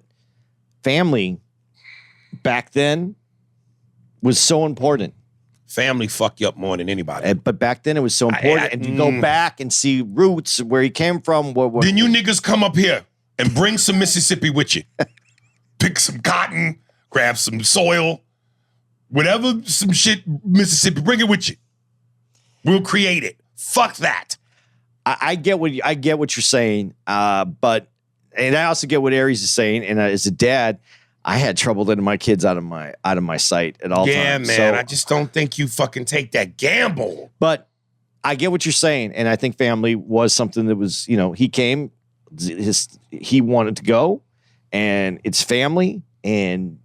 family back then was so important.
Family fuck you up more than anybody.
But back then it was so important. And you go back and see roots, where he came from.
Then you niggas come up here and bring some Mississippi with you. Pick some cotton, grab some soil, whatever, some shit, Mississippi, bring it with you. We'll create it. Fuck that.
I get what you're saying, but I also get what Aries is saying. And as a dad, I had trouble letting my kids out of my sight at all times.
Yeah, man. So, I just don't think you fucking take that gamble.
But I get what you're saying, and I think family was something that was, he came, he wanted to go, and it's family, and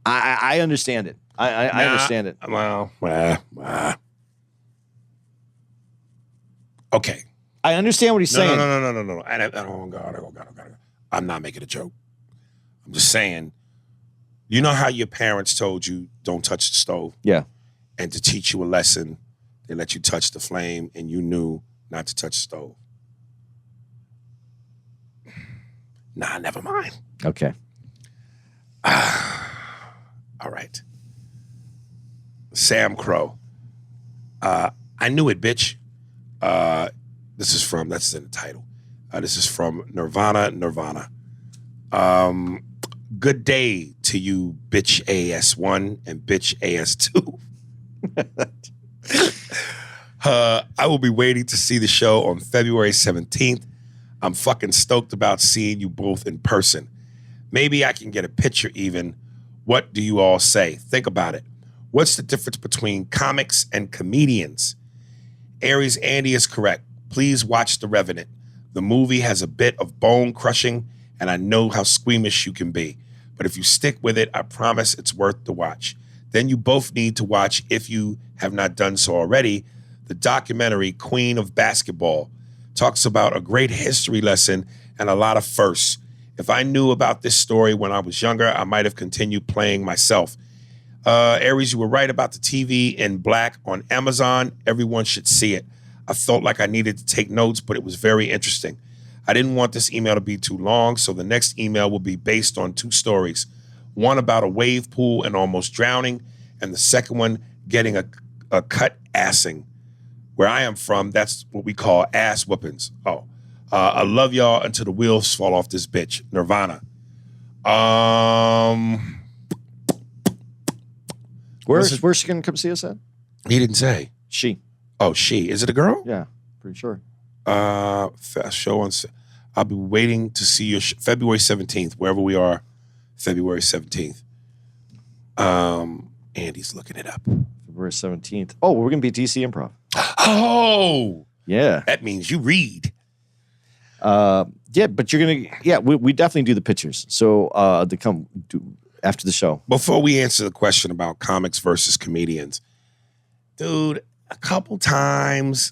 I understand it. I understand it.
Well, okay.
I understand what he's saying.
No. Oh, God. I'm not making a joke. I'm just saying, you know how your parents told you don't touch the stove?
Yeah.
And to teach you a lesson, they let you touch the flame and you knew not to touch the stove. Nah, never mind.
Okay.
All right. Sam Crow. I knew it, bitch. That's in the title. This is from Nirvana. Good day to you, bitch AS1 and bitch AS2. I will be waiting to see the show on February 17th. I'm fucking stoked about seeing you both in person. Maybe I can get a picture even. What do you all say? Think about it. What's the difference between comics and comedians? Aries Andy is correct. Please watch The Revenant. The movie has a bit of bone crushing, and I know how squeamish you can be. But if you stick with it, I promise it's worth the watch. Then you both need to watch, if you have not done so already, the documentary Queen of Basketball. Talks about a great history lesson and a lot of firsts. If I knew about this story when I was younger, I might have continued playing myself. Aries, you were right about the TV in black on Amazon. Everyone should see it. I felt like I needed to take notes, but it was very interesting. I didn't want this email to be too long, so the next email will be based on two stories. One about a wave pool and almost drowning, and the second one getting a cut assing. Where I am from, that's what we call ass whoopings. I love y'all until the wheels fall off this bitch. Nirvana.
Where's she gonna come see us at?
He didn't say.
She.
Oh, she. Is it a girl?
Yeah, pretty sure.
Show on. I'll be waiting to see you February 17th, wherever we are. February 17th. Andy's looking it up.
February 17th. Oh, we're gonna be at DC Improv.
Oh,
yeah.
That means you read.
Yeah, but you're gonna. Yeah, we definitely do the pictures. So to come do after the show.
Before we answer the question about comics versus comedians, dude, a couple times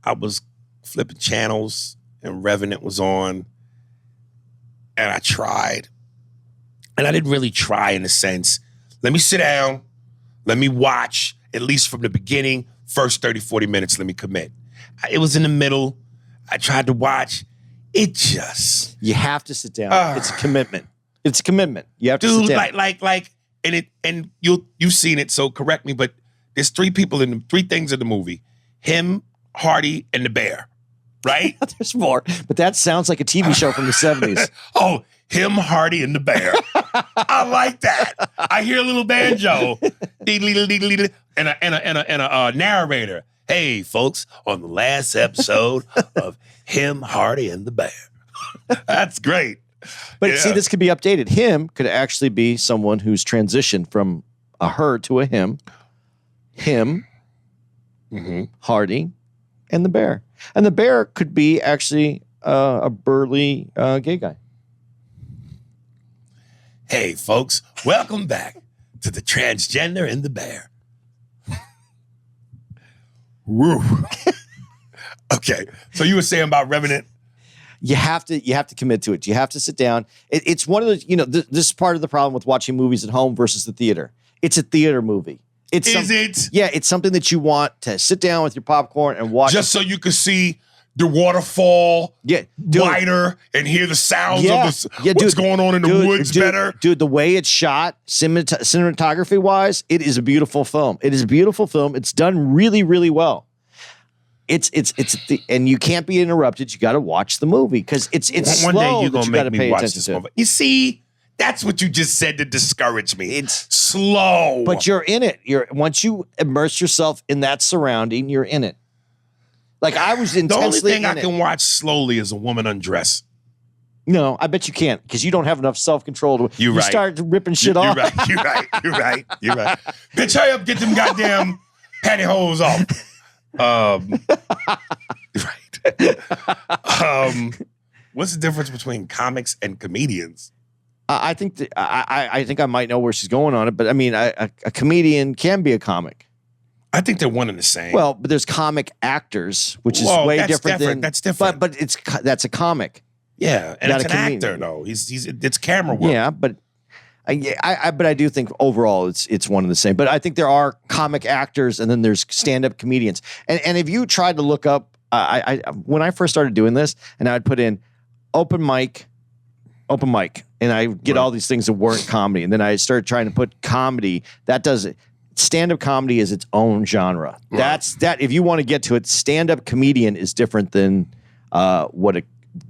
I was flipping channels and Revenant was on, and I tried. And I didn't really try in a sense. Let me sit down. Let me watch, at least from the beginning, first 30, 40 minutes, let me commit. It was in the middle. I tried to watch. It just...
You have to sit down. It's a commitment. It's a commitment. You have to sit down.
Like, and you've seen it, so correct me, but there's three things in the movie. Him, Hardy, and the bear, right?
There's more, but that sounds like a TV show from the 70s.
Oh, him, Hardy, and the bear. I like that. I hear a little banjo, and a narrator. Hey, folks, on the last episode of Him, Hardy, and the Bear. That's great.
But see, this could be updated. Him could actually be someone who's transitioned from a her to a him. Him, Hardy, and the bear. And the bear could be actually a burly gay guy.
Hey, folks, welcome back to the Transgender and the Bear. Woo. Okay, so you were saying about Revenant?
You have to commit to it. You have to sit down. It's one of those, this is part of the problem with watching movies at home versus the theater. It's a theater movie.
Is it?
Yeah, it's something that you want to sit down with your popcorn and watch.
Just so you can see the waterfall
dude.
wider and hear the sounds of what's
dude,
going on in the woods better.
Dude, the way it's shot, cinematography wise, it is a beautiful film. It is a beautiful film. It's done really, really well. And you can't be interrupted. You got to watch the movie because it's
one
slow.
day you're
that
gonna
you
make
gotta
me
pay
watch
attention
this
to.
movie. You see, that's what you just said to discourage me.
It's
slow,
but you're in it. Once you immerse yourself in that surrounding, you're in it. Like I was intensely.
The only thing
in
I can watch slowly is a woman undress.
No, I bet you can't because you don't have enough self-control. You start ripping shit off.
You're right. Bitch, hurry up, get them goddamn pantyhose off. Right. What's the difference between comics and comedians?
I think I think I might know where she's going on it, but I mean, a comedian can be a comic.
I think they're one and the same.
Well, but there's comic actors, which is way different than
that's different.
But that's a comic.
Yeah, and
Not
it's
a
an
comedian.
actor though. It's camera work.
Yeah, but I do think overall it's one and the same. But I think there are comic actors, and then there's stand-up comedians. And if you tried to look up, when I first started doing this, and I'd put in open mic, and I get all these things that weren't comedy, and then I started trying to put comedy. That does it. Stand-up comedy is its own genre. Right. That's that. If you want to get to it, stand-up comedian is different than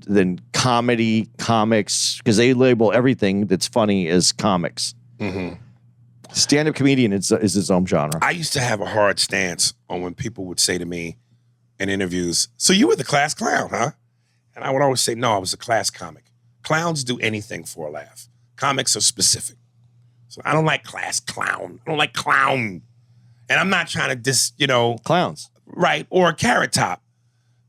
than comedy, comics, because they label everything that's funny as comics. Mm-hmm. Stand-up comedian is its own genre.
I used to have a hard stance on when people would say to me in interviews, "So you were the class clown, huh?" And I would always say, "No, I was a class comic." Clowns do anything for a laugh. Comics are specific. So I don't like class clown. I don't like clown. And I'm not trying to
clowns.
Right, or a carrot top.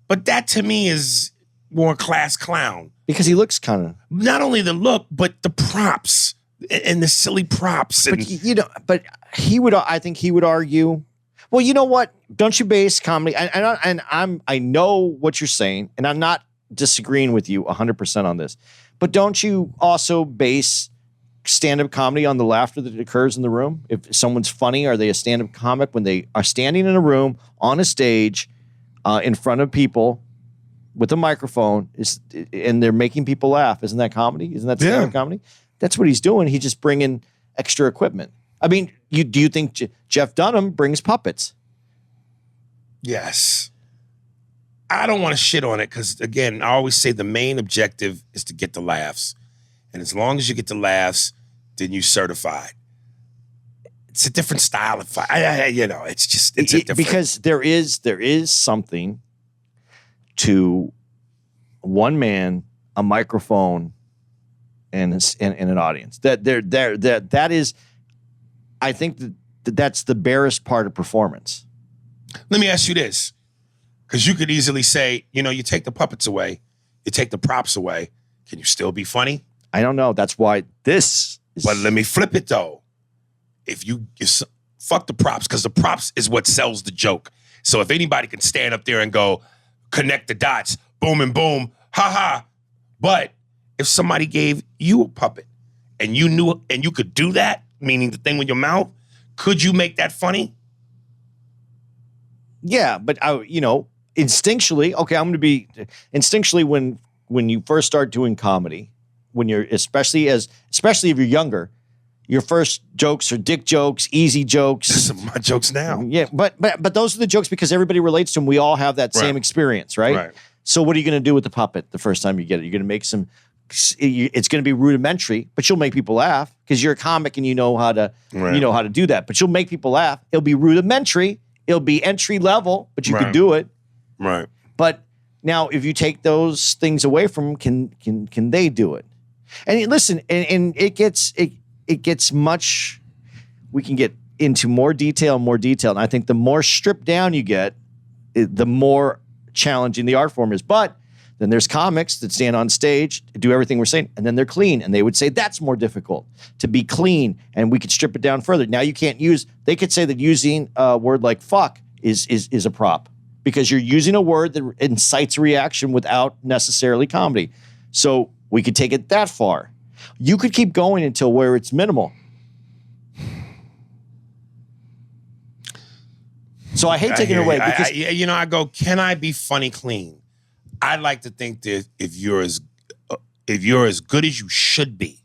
But that to me is more class clown.
Because he looks kind of...
Not only the look, but the props and the silly props. And,
but he would, I think he would argue, well, you know what? Don't you base comedy... I know what you're saying, and I'm not disagreeing with you 100% on this. But don't you also base stand-up comedy on the laughter that occurs in the room? If someone's funny, are they a stand-up comic when they are standing in a room on a stage in front of people with a microphone and they're making people laugh? Isn't that comedy? Isn't that stand-up comedy? That's what he's doing. He's just bringing extra equipment. I mean, do you think Jeff Dunham brings puppets?
Yes. I don't want to shit on it because, again, I always say the main objective is to get the laughs. And as long as you get the laughs, then you certified. It's a different style of it's a different...
Because there is something to one man, a microphone, and an audience. That is, I think that's the barest part of performance.
Let me ask you this. Because you could easily say, you take the puppets away, you take the props away. Can you still be funny?
I don't know. That's why this is...
But let me flip it, though. If you fuck the props, because the props is what sells the joke. So if anybody can stand up there and go, connect the dots, boom and boom, ha-ha. But if somebody gave you a puppet and you knew and you could do that, meaning the thing with your mouth, could you make that funny?
Yeah, but instinctually, okay, I'm going to be instinctually when you first start doing comedy, when you're especially if you're younger, your first jokes are dick jokes, easy jokes.
These are my jokes now.
Yeah, but those are the jokes because everybody relates to them. We all have that same experience, right? Right. So what are you going to do with the puppet the first time you get it? You're going to make some. It's going to be rudimentary, but you'll make people laugh because you're a comic and you know how to do that. But you'll make people laugh. It'll be rudimentary. It'll be entry level, but you could do it. Right. But now, if you take those things away from them, can they do it? And listen, and it gets much. We can get into more detail, and I think the more stripped down you get, the more challenging the art form is. But then there's comics that stand on stage, do everything we're saying, and then they're clean, and they would say that's more difficult to be clean, and we could strip it down further. Now you can't use. They could say that using a word like "fuck" is a prop because you're using a word that incites a reaction without necessarily comedy. So we could take it that far. You could keep going until where it's minimal. So I hate taking it away because
I go, can I be funny clean? I like to think that if you're as good as you should be,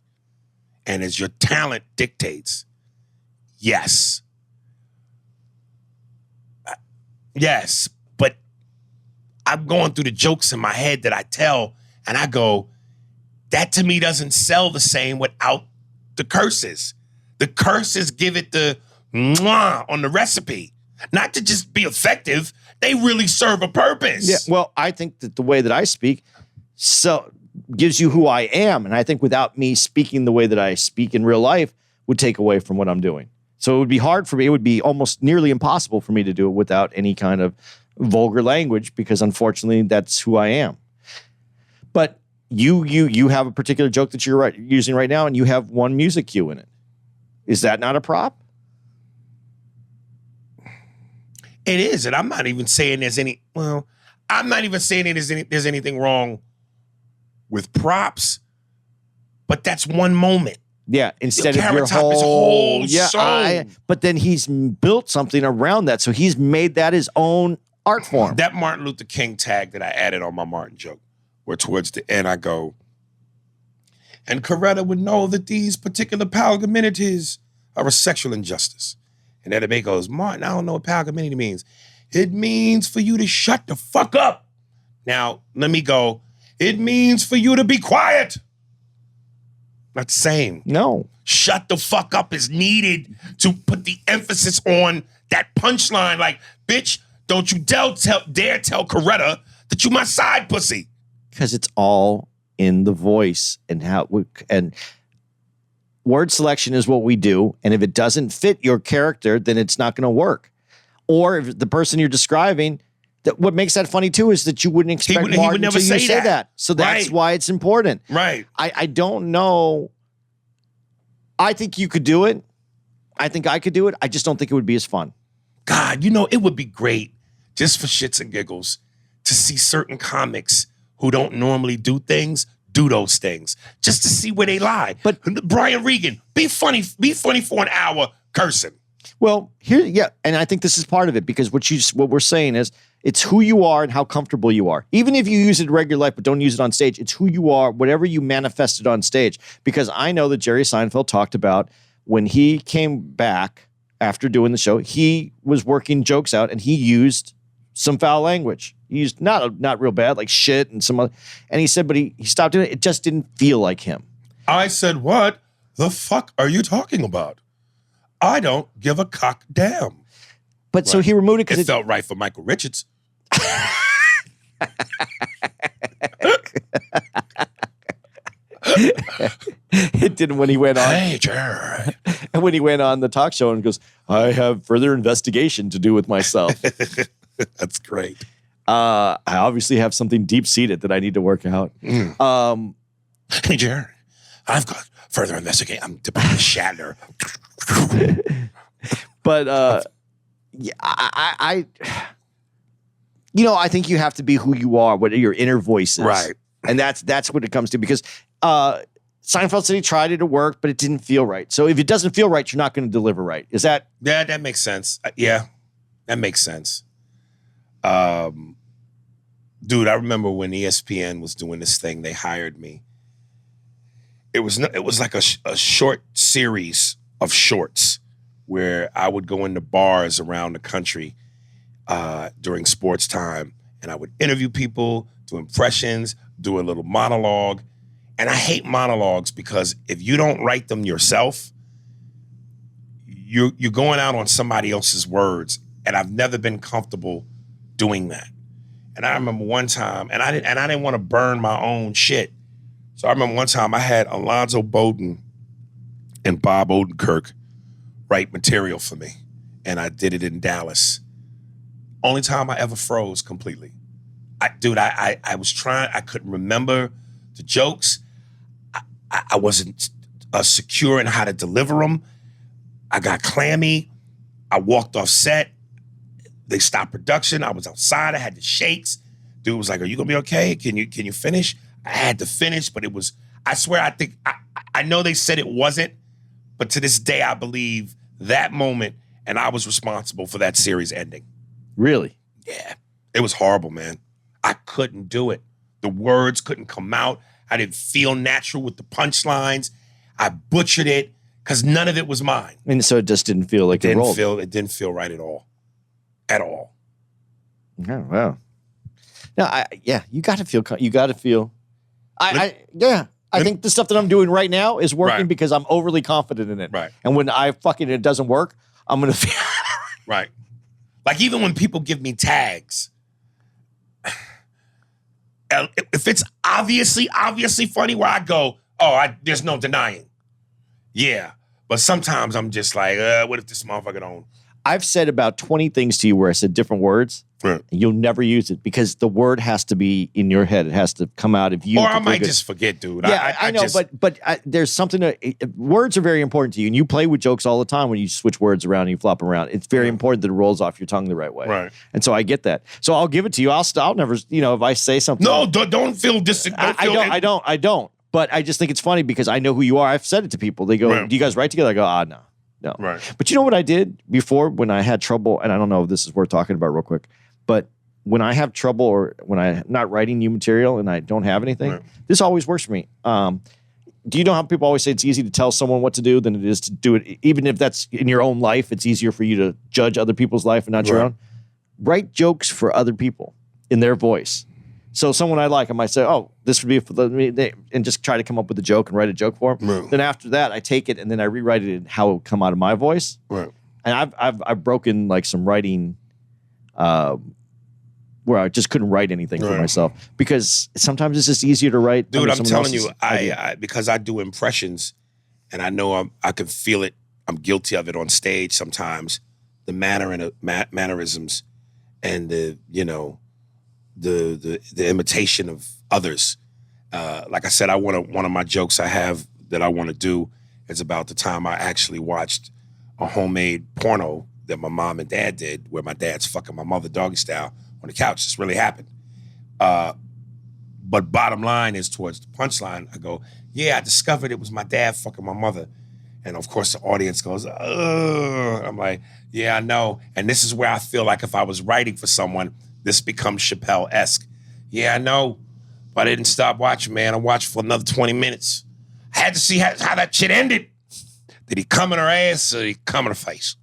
and as your talent dictates, yes. Yes, but I'm going through the jokes in my head that I tell, and I go, that to me doesn't sell the same without the curses. The curses give it the mwah on the recipe. Not to just be effective, they really serve a purpose.
Yeah, well, I think that the way that I speak gives you who I am. And I think without me speaking the way that I speak in real life would take away from what I'm doing. So it would be hard for me. It would be almost nearly impossible for me to do it without any kind of vulgar language, because unfortunately that's who I am. But you have a particular joke that you're using right now, and you have one music cue in it. Is that not a prop?
It is, and I'm not even saying there's anything wrong with props, but that's one moment.
Yeah, instead of your
Top is
whole
soul.
but then he's built something around that, so he's made that his own art form.
That Martin Luther King tag that I added on my Martin joke, where towards the end I go, and Coretta would know that these particular palgaminities are a sexual injustice. And then it goes, Martin, I don't know what palgaminity means. It means for you to shut the fuck up. Now, let me go, it means for you to be quiet. Not the same.
No.
Shut the fuck up is needed to put the emphasis on that punchline. Like, bitch, don't you dare tell Coretta that you my side pussy.
Because it's all in the voice and and word selection is what we do. And if it doesn't fit your character, then it's not going to work. Or if the person you're describing, that what makes that funny too is that you wouldn't expect Martin
he would never
until you
say that.
So that's why it's important.
Right.
I don't know. I think you could do it. I think I could do it. I just don't think it would be as fun.
God, it would be great just for shits and giggles to see certain comics who don't normally do those things, just to see where they lie.
But
Brian Regan, be funny for an hour cursing.
Well, and I think this is part of it, because what we're saying is it's who you are and how comfortable you are. Even if you use it in regular life but don't use it on stage, it's who you are, whatever you manifested on stage. Because I know that Jerry Seinfeld talked about when he came back after doing the show, he was working jokes out and he used some foul language. He used not real bad, like shit and some other, and he said, but he stopped doing it. It just didn't feel like him.
I said, what the fuck are you talking about? I don't give a cock damn.
But so he removed it because
it felt right for Michael Richards.
It didn't when he went on.
Hey, Jerry.
And when he went on the talk show and goes, I have further investigation to do with myself.
That's great.
I obviously have something deep-seated that I need to work out.
Hey, Jerry, I've got further investigation. I'm dipping the Shatner.
But yeah, I think you have to be who you are, what your inner voice is.
Right.
And that's what it comes to, because Seinfeld said he tried it to work, but it didn't feel right. So if it doesn't feel right, you're not going to deliver right. Is that?
Yeah, that makes sense. Yeah, that makes sense. Dude, I remember when ESPN was doing this thing, they hired me. It was like a short series of shorts where I would go into bars around the country during sports time, and I would interview people, do impressions, do a little monologue. And I hate monologues because if you don't write them yourself, you're going out on somebody else's words. And I've never been comfortable doing that. And I remember one time, and I didn't want to burn my own shit. So I remember one time I had Alonzo Bowden and Bob Odenkirk write material for me. And I did it in Dallas. Only time I ever froze completely. I was trying, I couldn't remember the jokes. I wasn't secure in how to deliver them. I got clammy. I walked off set. They stopped production. I was outside. I had the shakes. Dude was like, are you gonna be okay? Can you finish? I had to finish, but it was, I swear, I know they said it wasn't, but to this day, I believe that moment, and I was responsible for that series ending.
Really?
Yeah. It was horrible, man. I couldn't do it. The words couldn't come out. I didn't feel natural with the punchlines. I butchered it because none of it was mine.
And so it just didn't feel like it rolled.
It didn't feel right at all. At all.
Oh, wow. No, you got to feel. I think the stuff that I'm doing right now is working because I'm overly confident in it.
Right.
And when it doesn't work, I'm gonna feel.
Right. Like even when people give me tags, if it's obviously funny, where I go, there's no denying. Yeah. But sometimes I'm just like, what if this motherfucker don't?
I've said about 20 things to you where I said different words.
Right.
And you'll never use it because the word has to be in your head. It has to come out of you.
Or I might just forget, dude.
Yeah, I know, but there's something words are very important to you. And you play with jokes all the time when you switch words around and you flop around. It's very important that it rolls off your tongue the right way.
Right.
And so I get that. So I'll give it to you. I'll never, if I say something.
No, don't feel
I don't. But I just think it's funny because I know who you are. I've said it to people. They go, do you guys write together? I go, no. No.
Right.
But you know what I did before when I had trouble, and I don't know if this is worth talking about real quick, but when I have trouble or when I'm not writing new material and I don't have anything, this always works for me. Do you know how people always say it's easy to tell someone what to do than it is to do it? Even if that's in your own life, it's easier for you to judge other people's life and not your own. Write jokes for other people in their voice. So someone I like, I might say, this would be for and just try to come up with a joke and write a joke for them.
Right.
Then after that, I take it and then I rewrite it in how it would come out of my voice.
Right.
And I've broken like some writing where I just couldn't write anything for myself because sometimes it's just easier to write.
Dude, I'm telling you, I because I do impressions and I know I can feel it. I'm guilty of it on stage sometimes. The mannerisms and the imitation of others. Like I said, one of my jokes I have that I want to do is about the time I actually watched a homemade porno that my mom and dad did where my dad's fucking my mother doggy style on the couch. This really happened. But bottom line is towards the punchline, I go, I discovered it was my dad fucking my mother. And of course the audience goes, ugh. I'm like, I know. And this is where I feel like if I was writing for someone, this becomes Chappelle-esque. I know, but I didn't stop watching, man. I watched for another 20 minutes. I had to see how that shit ended. Did he come in her ass or did he come in her face?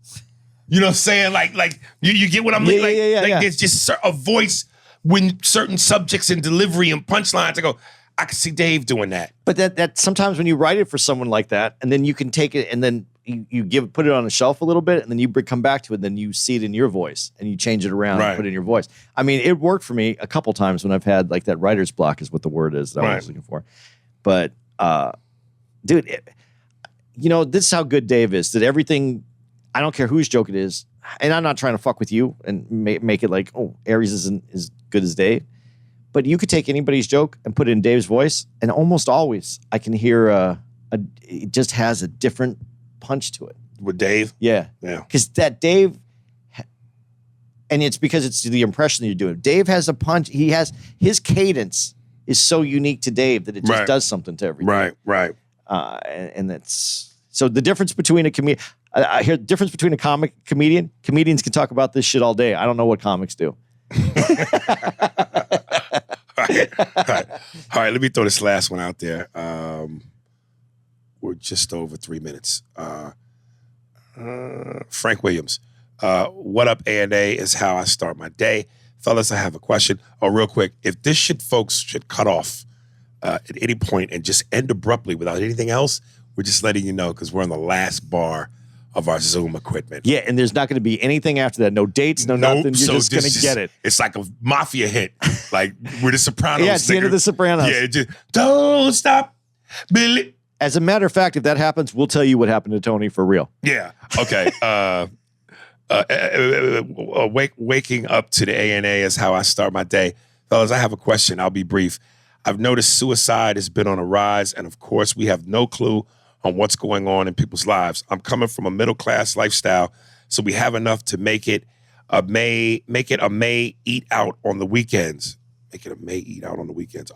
You know what I'm saying? Like you get what I'm mean? There's just a voice when certain subjects and delivery and punchlines, I go, I can see Dave doing that.
But that sometimes when you write it for someone like that, and then you can take it and then you put it on a shelf a little bit, and then you come back to it, and then you see it in your voice, and you change it around and put it in your voice. I mean, it worked for me a couple times when I've had like that writer's block is what the word is that I was looking for. But dude, this is how good Dave is. That everything, I don't care whose joke it is, and I'm not trying to fuck with you and make it like, Aries isn't as good as Dave. But you could take anybody's joke and put it in Dave's voice, and almost always I can hear it just has a different punch to it.
With Dave?
Yeah. Because that Dave, and it's because it's the impression that you're doing. Dave has a punch. He has, his cadence is so unique to Dave that it just does something to everything.
Right.
And that's, so the difference between a comedian, I hear the difference between a comedian. Comedians can talk about this shit all day. I don't know what comics do.
All right, let me throw this last one out there. We're just over 3 minutes. Frank Williams. What up, A&A is how I start my day. Fellas, I have a question. Real quick, if this shit, folks, should cut off at any point and just end abruptly without anything else, we're just letting you know because we're in the last bar of our Zoom equipment.
Yeah, and there's not going to be anything after that. No dates, nothing. You're just going to get it.
It's like a mafia hit. Like we're the Sopranos.
Yeah, it's the end of the Sopranos.
Yeah, just don't stop, Billy.
As a matter of fact, if that happens, we'll tell you what happened to Tony for real.
Yeah. Okay. Waking up to the A&A is how I start my day. Fellas, I have a question. I'll be brief. I've noticed suicide has been on a rise, and of course, we have no clue on what's going on in people's lives. I'm coming from a middle-class lifestyle, so we have enough to make it a May eat out on the weekends. Make it a May eat out on the weekends.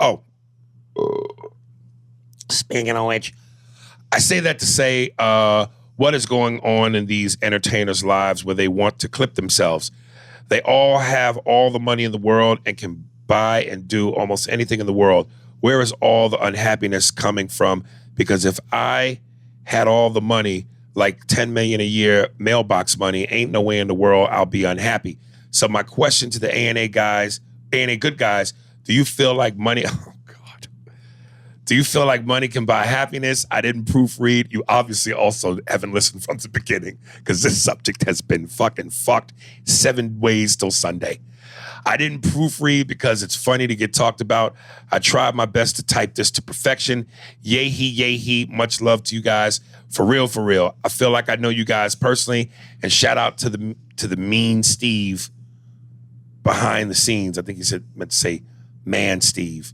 Speaking of which, I say that to say what is going on in these entertainers' lives where they want to clip themselves. They all have all the money in the world and can buy and do almost anything in the world. Where is all the unhappiness coming from? Because if I had all the money, like $10 million a year mailbox money, ain't no way in the world I'll be unhappy. So my question to the A&A guys, A&A good guys, do you feel like money, oh God, do you feel like money can buy happiness? I didn't proofread. You obviously also haven't listened from the beginning because this subject has been fucking fucked 7 ways till Sunday. I didn't proofread because it's funny to get talked about. I tried my best to type this to perfection. Yay he. Much love to you guys. For real, for real. I feel like I know you guys personally. And shout out to the mean Steve behind the scenes. I think he meant to say man Steve.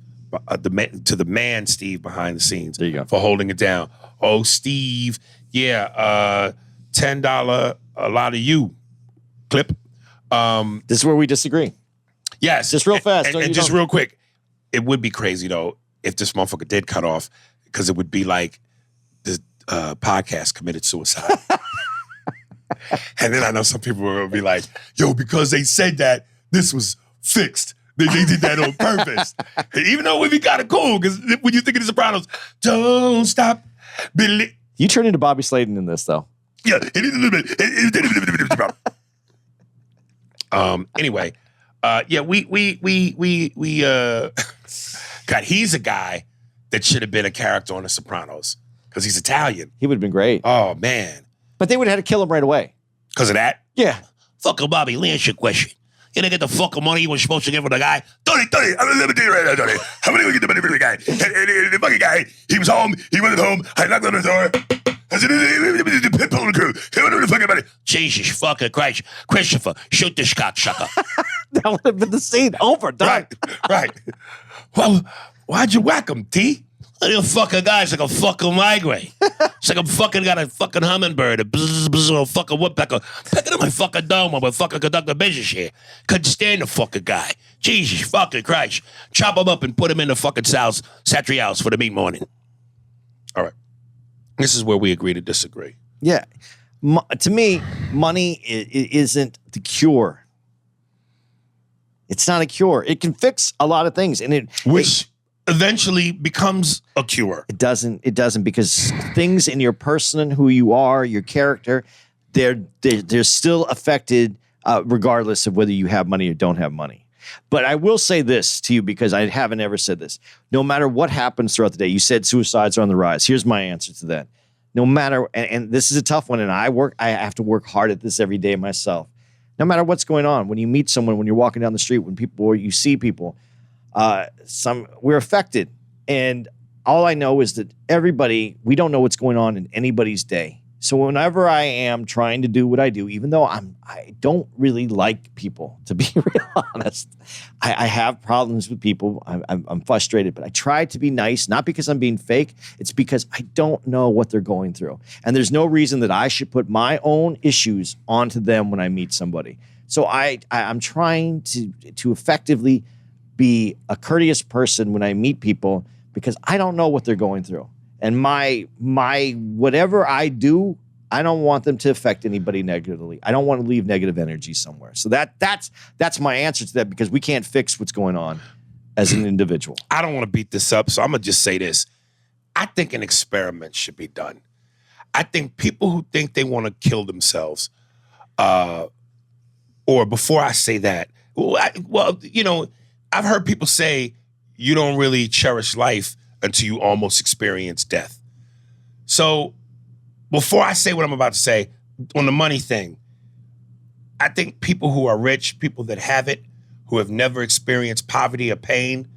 To the man Steve behind the scenes.
There you go.
For holding it down. Oh, Steve. Yeah. $10 a lot of you clip.
This is where we disagree.
Yes.
Just real fast.
And just real quick, it would be crazy, though, if this motherfucker did cut off, because it would be like the podcast committed suicide. And then I know some people will be like, yo, because they said that, this was fixed. They did that on purpose. And even though it would be kind of cool, because when you think of The Sopranos, don't stop.
You turn into Bobby Slayton in this, though.
Yeah. Anyway. Yeah, God, he's a guy that should have been a character on The Sopranos because he's Italian.
He would have been great.
Oh, man.
But they would have had to kill him right away.
Because of that?
Yeah.
Fucking Bobby, let me ask you a question. You didn't get the fucking money you were supposed to give for the guy?
Tony, let me tell you right now, Tony. How many we get the money for the guy? And the fucking guy, he was home, he went home, I knocked on the door. I said, the pit bull crew. He went to the fucking money.
Jesus fucking Christ. Christopher, shoot this cocksucker.
That would have been the scene. Over, done.
Right. Well, why'd you whack him, T?
You fucking guy's like a fucking migraine. It's like I'm fucking got a fucking hummingbird, a fucking woodpecker, picking up my fucking dome while we're fucking conducting business here. Couldn't stand the fucking guy. Jesus fucking Christ. Chop him up and put him in the fucking Satry house for the meat morning.
All right. This is where we agree to disagree.
Yeah. To me, money isn't the cure. It's not a cure. It can fix a lot of things. And
Which eventually becomes a cure.
It doesn't because things in your person, who you are, your character, they're still affected regardless of whether you have money or don't have money. But I will say this to you because I haven't ever said this. No matter what happens throughout the day, you said suicides are on the rise. Here's my answer to that. No matter, and this is a tough one, and I have to work hard at this every day myself. No matter what's going on, when you meet someone, when you're walking down the street, or you see people, we're affected. And all I know is that we don't know what's going on in anybody's day. So whenever I am trying to do what I do, even though I don't really like people, to be real honest, I have problems with people. I'm frustrated, but I try to be nice, not because I'm being fake. It's because I don't know what they're going through. And there's no reason that I should put my own issues onto them when I meet somebody. So I'm trying to effectively be a courteous person when I meet people because I don't know what they're going through. And my whatever I do, I don't want them to affect anybody negatively. I don't want to leave negative energy somewhere. So that's my answer to that because we can't fix what's going on as an individual.
I don't want to beat this up, so I'm going to just say this. I think an experiment should be done. I think people who think they want to kill themselves, or before I say that, I've heard people say you don't really cherish life until you almost experience death. So before I say what I'm about to say, on the money thing, I think people who are rich, people that have it, who have never experienced poverty or pain,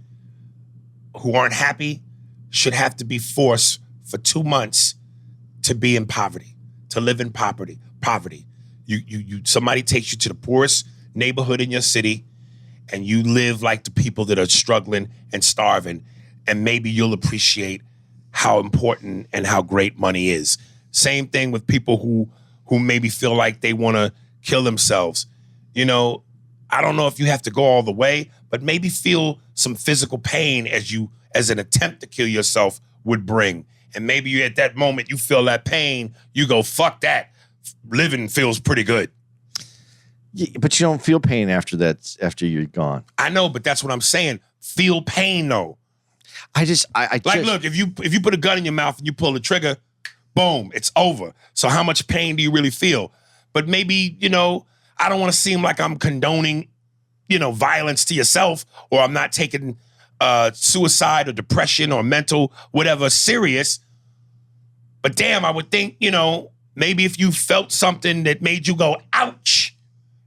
who aren't happy, should have to be forced for 2 months to be in poverty, to live in poverty. Somebody takes you to the poorest neighborhood in your city, and you live like the people that are struggling and starving, and maybe you'll appreciate how important and how great money is. Same thing with people who maybe feel like they want to kill themselves. I don't know if you have to go all the way, but maybe feel some physical pain as an attempt to kill yourself would bring. And maybe you at that moment, you feel that pain, you go, fuck that. Living feels pretty good.
Yeah, but you don't feel pain after that, after you're gone.
I know, but that's what I'm saying. Feel pain though.
I
Look, if you put a gun in your mouth and you pull the trigger, boom, it's over. So how much pain do you really feel? But maybe, I don't want to seem like I'm condoning, violence to yourself, or I'm not taking suicide or depression or mental whatever serious. But damn, I would think, maybe if you felt something that made you go, ouch,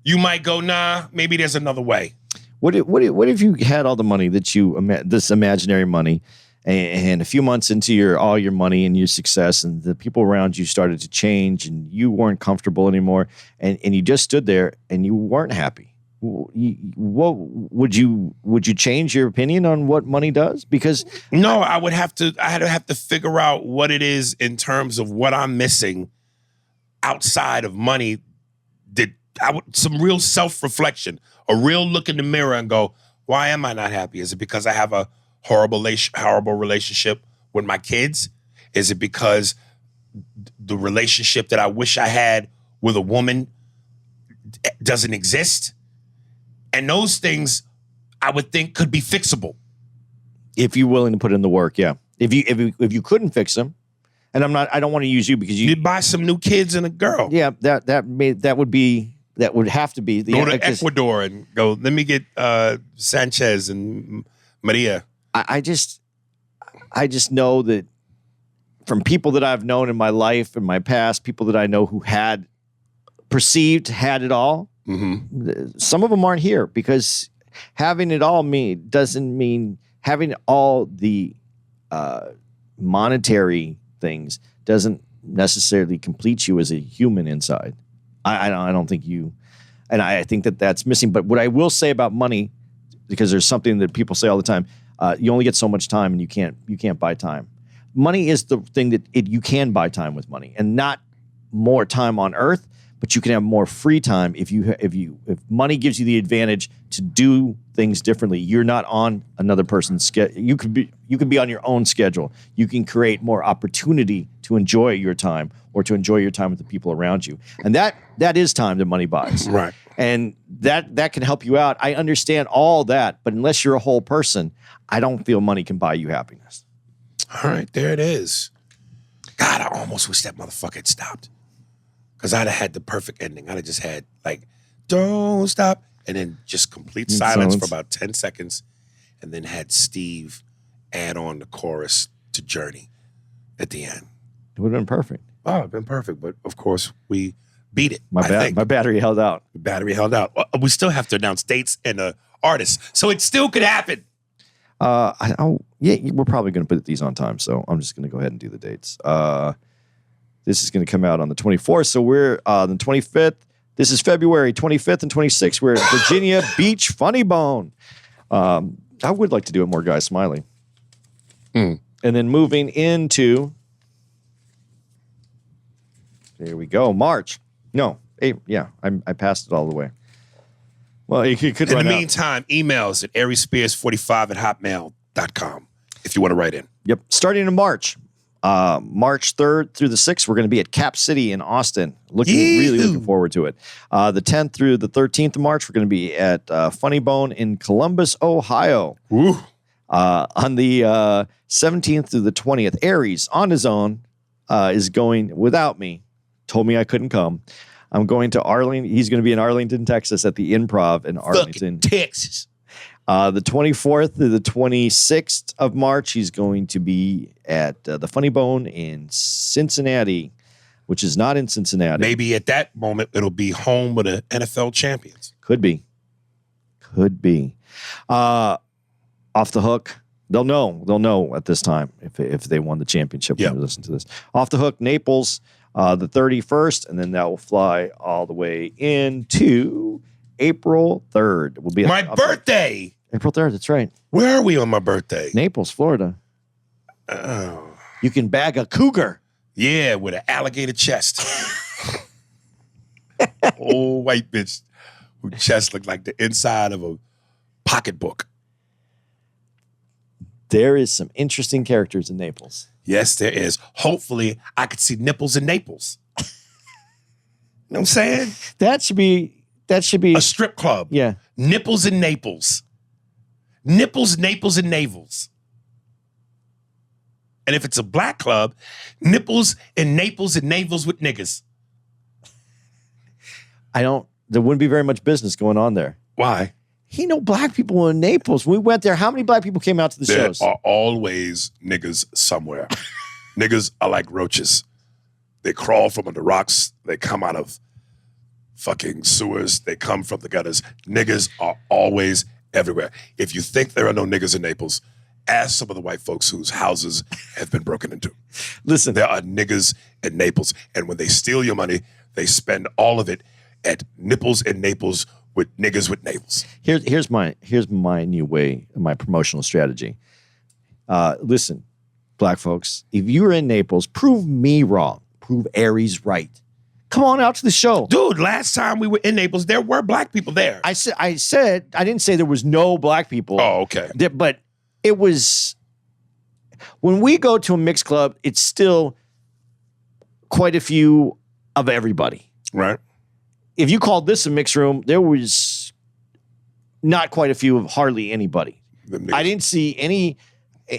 you might go, nah, maybe there's another way.
What if you had all the money that this imaginary money, and a few months into all your money and your success, and the people around you started to change, and you weren't comfortable anymore, and you just stood there and you weren't happy? What would you change your opinion on what money does? Because
no, I would have to figure out what it is in terms of what I'm missing outside of money. Some real self-reflection, a real look in the mirror and go, why am I not happy? Is it because I have a horrible relationship with my kids? Is it because the relationship that I wish I had with a woman doesn't exist? And those things I would think could be fixable.
If you're willing to put in the work, yeah. If you couldn't fix them, and I don't want to use you because
you'd buy some new kids and a girl.
Yeah, that would have to be
go to Ecuador and go, let me get Sanchez and Maria.
I just know that from people that I've known in my life, in my past, people that I know who had it all. Mm-hmm. Some of them aren't here because having it all doesn't mean having all the monetary things doesn't necessarily complete you as a human inside. I don't think you, and I think that's missing. But what I will say about money, because there's something that people say all the time, you only get so much time, and you can't buy time. Money is the thing that you can buy time with money, and not more time on Earth, but you can have more free time if money gives you the advantage to do things differently. You're not on another person's schedule. You could be on your own schedule. You can create more opportunity to enjoy your time, or to enjoy your time with the people around you. And that is time that money buys.
Right.
And that can help you out. I understand all that, but unless you're a whole person, I don't feel money can buy you happiness.
All right, there it is. God, I almost wish that motherfucker had stopped. Because I'd have had the perfect ending. I'd have just had, don't stop, and then just complete silence for about 10 seconds, and then had Steve add on the chorus to Journey at the end.
It would have been perfect.
Oh, it'd been perfect, but of course we beat it.
My battery held out.
The battery held out. We still have to announce dates and artists, so it still could happen.
We're probably going to put these on time, so I'm just going to go ahead and do the dates. This is going to come out on the 24th, so we're the 25th. This is February 25th and 26th. We're at Virginia Beach Funny Bone. I would like to do it more, guys. Smiley. And then moving into, there we go, March. No, April, I passed it all the way. Well, you could.
In the meantime, emails at ariespears45@hotmail.com if you want to write in.
Yep. Starting in March 3rd through the 6th, we're going to be at Cap City in Austin. Really looking forward to it. The 10th through the 13th of March, we're going to be at Funny Bone in Columbus, Ohio.
Ooh.
On the 17th through the 20th, Aries on his own is going without me. Told me I couldn't come. I'm going to Arlington. He's going to be in Arlington, Texas at the Improv in Arlington,
Texas.
The 24th through the 26th of March, he's going to be at the Funny Bone in Cincinnati, which is not in Cincinnati.
Maybe at that moment, it'll be home with the NFL champions.
Could be. Off the Hook. They'll know at this time if they won the championship when they listen to this. Off the Hook, Naples, the 31st, and then that will fly all the way into April 3rd. Will be
my birthday.
April 3rd, that's right.
Where are we on my birthday?
Naples, Florida.
Oh.
You can bag a cougar.
Yeah, with an alligator chest. Old white bitch whose chest looked like the inside of a pocketbook.
There is some interesting characters in Naples.
Yes, there is. Hopefully, I could see nipples in Naples. You know what I'm saying?
That should be that should be
a strip club.
Yeah.
Nipples and Naples. Nipples, Naples, and Navels. And if it's a black club, nipples and Naples and Navels with niggas.
There wouldn't be very much business going on there.
Why?
He know black people in Naples. We went there. How many black people came out to the
There
shows?
are always niggas somewhere. Niggas are like roaches. They crawl from under rocks. They come out of fucking sewers. They come from the gutters. Niggas are always everywhere. If you think there are no niggas in Naples, ask some of the white folks whose houses have been broken into.
Listen,
There are niggas in Naples. And when they steal your money, they spend all of it at Nipples and Naples with niggas with navels.
here's my new way, my promotional strategy. Listen, black folks, if you're in Naples, prove me wrong. Prove Aries right. Come on out to the show.
Dude, last time we were in Naples, there were black people there.
I didn't say there was no black people.
Oh, okay.
But it was, when we go to a mixed club, it's still quite a few of everybody.
Right.
If you called this a mixed room, there was not quite a few of hardly anybody. I didn't see any,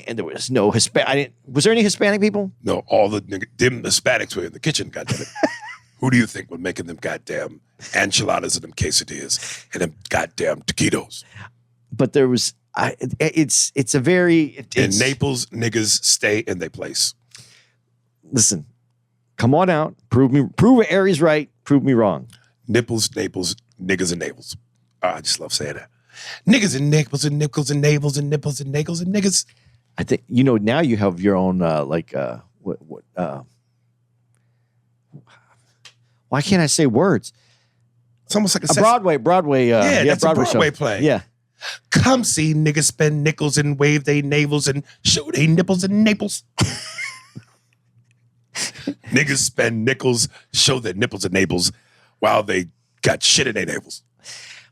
and there was no Hispanic. Was there any Hispanic people?
No, all the dim Hispanics were in the kitchen, goddammit. Who do you think were making them goddamn enchiladas and them quesadillas and them goddamn taquitos?
But there was, it's a very...
In Naples, niggas stay in their place.
Listen, come on out. Prove Aries right. Prove me wrong.
Nipples, Naples, niggas and navels. I just love saying that. Niggas and nipples and nipples and navels and nipples and nagels and niggas.
I think, now you have your own, why can't I say words?
It's almost like
a Broadway.
That's
Broadway
a Broadway
show.
play.
Yeah.
Come see niggas spend nickels and wave they navels and show they nipples and Naples. Niggas spend nickels, show their nipples and navels while they got shit in their navels.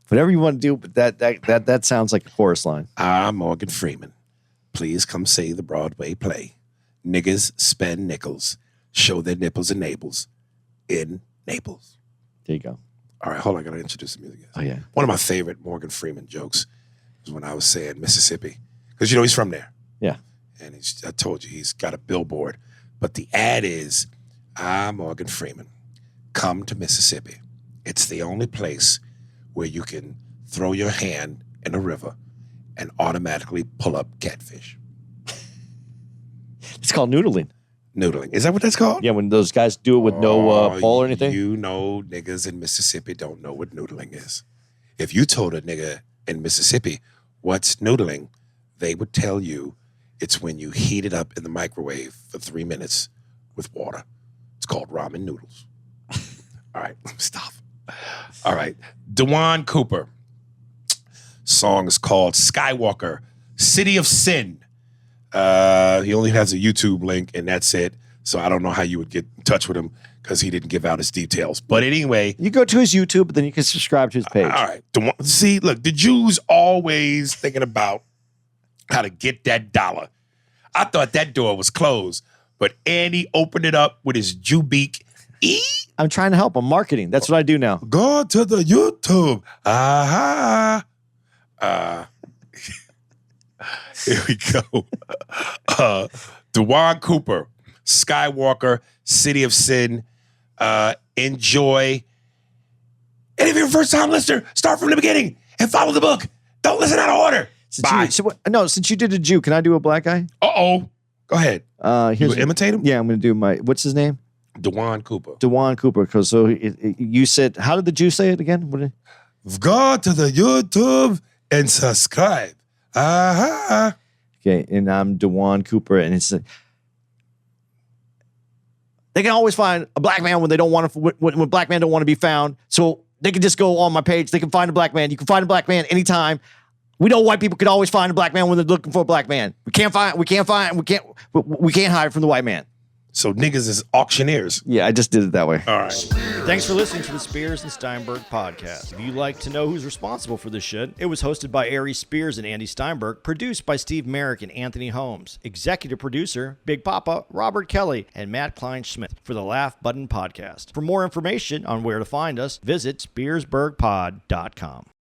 Whatever you want to do, but that sounds like a chorus line.
I'm Morgan Freeman. Please come see the Broadway play. Niggas spend nickels, show their nipples and navels in Naples.
There you go.
All right, hold on. I got to introduce the music.
Oh, yeah.
One of my favorite Morgan Freeman jokes was when I was saying Mississippi. Because, he's from there.
Yeah.
And I told you, he's got a billboard. But the ad is, I'm Morgan Freeman. Come to Mississippi. It's the only place where you can throw your hand in a river and automatically pull up catfish.
It's called noodling.
Noodling. Is that what that's called?
Yeah, when those guys do it with no pole or anything.
You know niggas in Mississippi don't know what noodling is. If you told a nigga in Mississippi what's noodling, they would tell you it's when you heat it up in the microwave for 3 minutes with water. It's called ramen noodles. All right, stop. All right, Dewan Cooper. Song is called Skywalker, City of Sin. He only has a YouTube link, and that's it. So I don't know how you would get in touch with him because he didn't give out his details. But anyway.
You go to his YouTube, then you can subscribe to his page.
All right. See, look, the Jews always thinking about how to get that dollar. I thought that door was closed, but Andy opened it up with his Jew beak.
I'm trying to help him. Marketing. That's what I do now.
Go to the YouTube. Aha. Here we go. Dewan Cooper, Skywalker, City of Sin. Enjoy. And if you're a first-time listener, start from the beginning and follow the book. Don't listen out of order. Bye.
Since you did a Jew, can I do a black guy?
Uh-oh. Go ahead. You imitate him?
Yeah, I'm going to do what's his name?
Dewan Cooper.
Dewan Cooper. Because you said, how did the Jew say it again?
Go to the YouTube and subscribe. Aha.
Okay, and I'm Dewan Cooper, and it's they can always find a black man when they don't want to, when black men don't want to be found. So they can just go on my page. They can find a black man. You can find a black man anytime. We know white people could always find a black man when they're looking for a black man. We can't hide from the white man.
So niggas is auctioneers.
Yeah, I just did it that way.
All right.
Thanks for listening to the Spears and Steinberg podcast. If you'd like to know who's responsible for this shit, it was hosted by Ari Spears and Andy Steinberg, produced by Steve Merrick and Anthony Holmes, executive producer, Big Papa, Robert Kelly, and Matt Kleinschmidt for the Laugh Button podcast. For more information on where to find us, visit SpearsburgPod.com.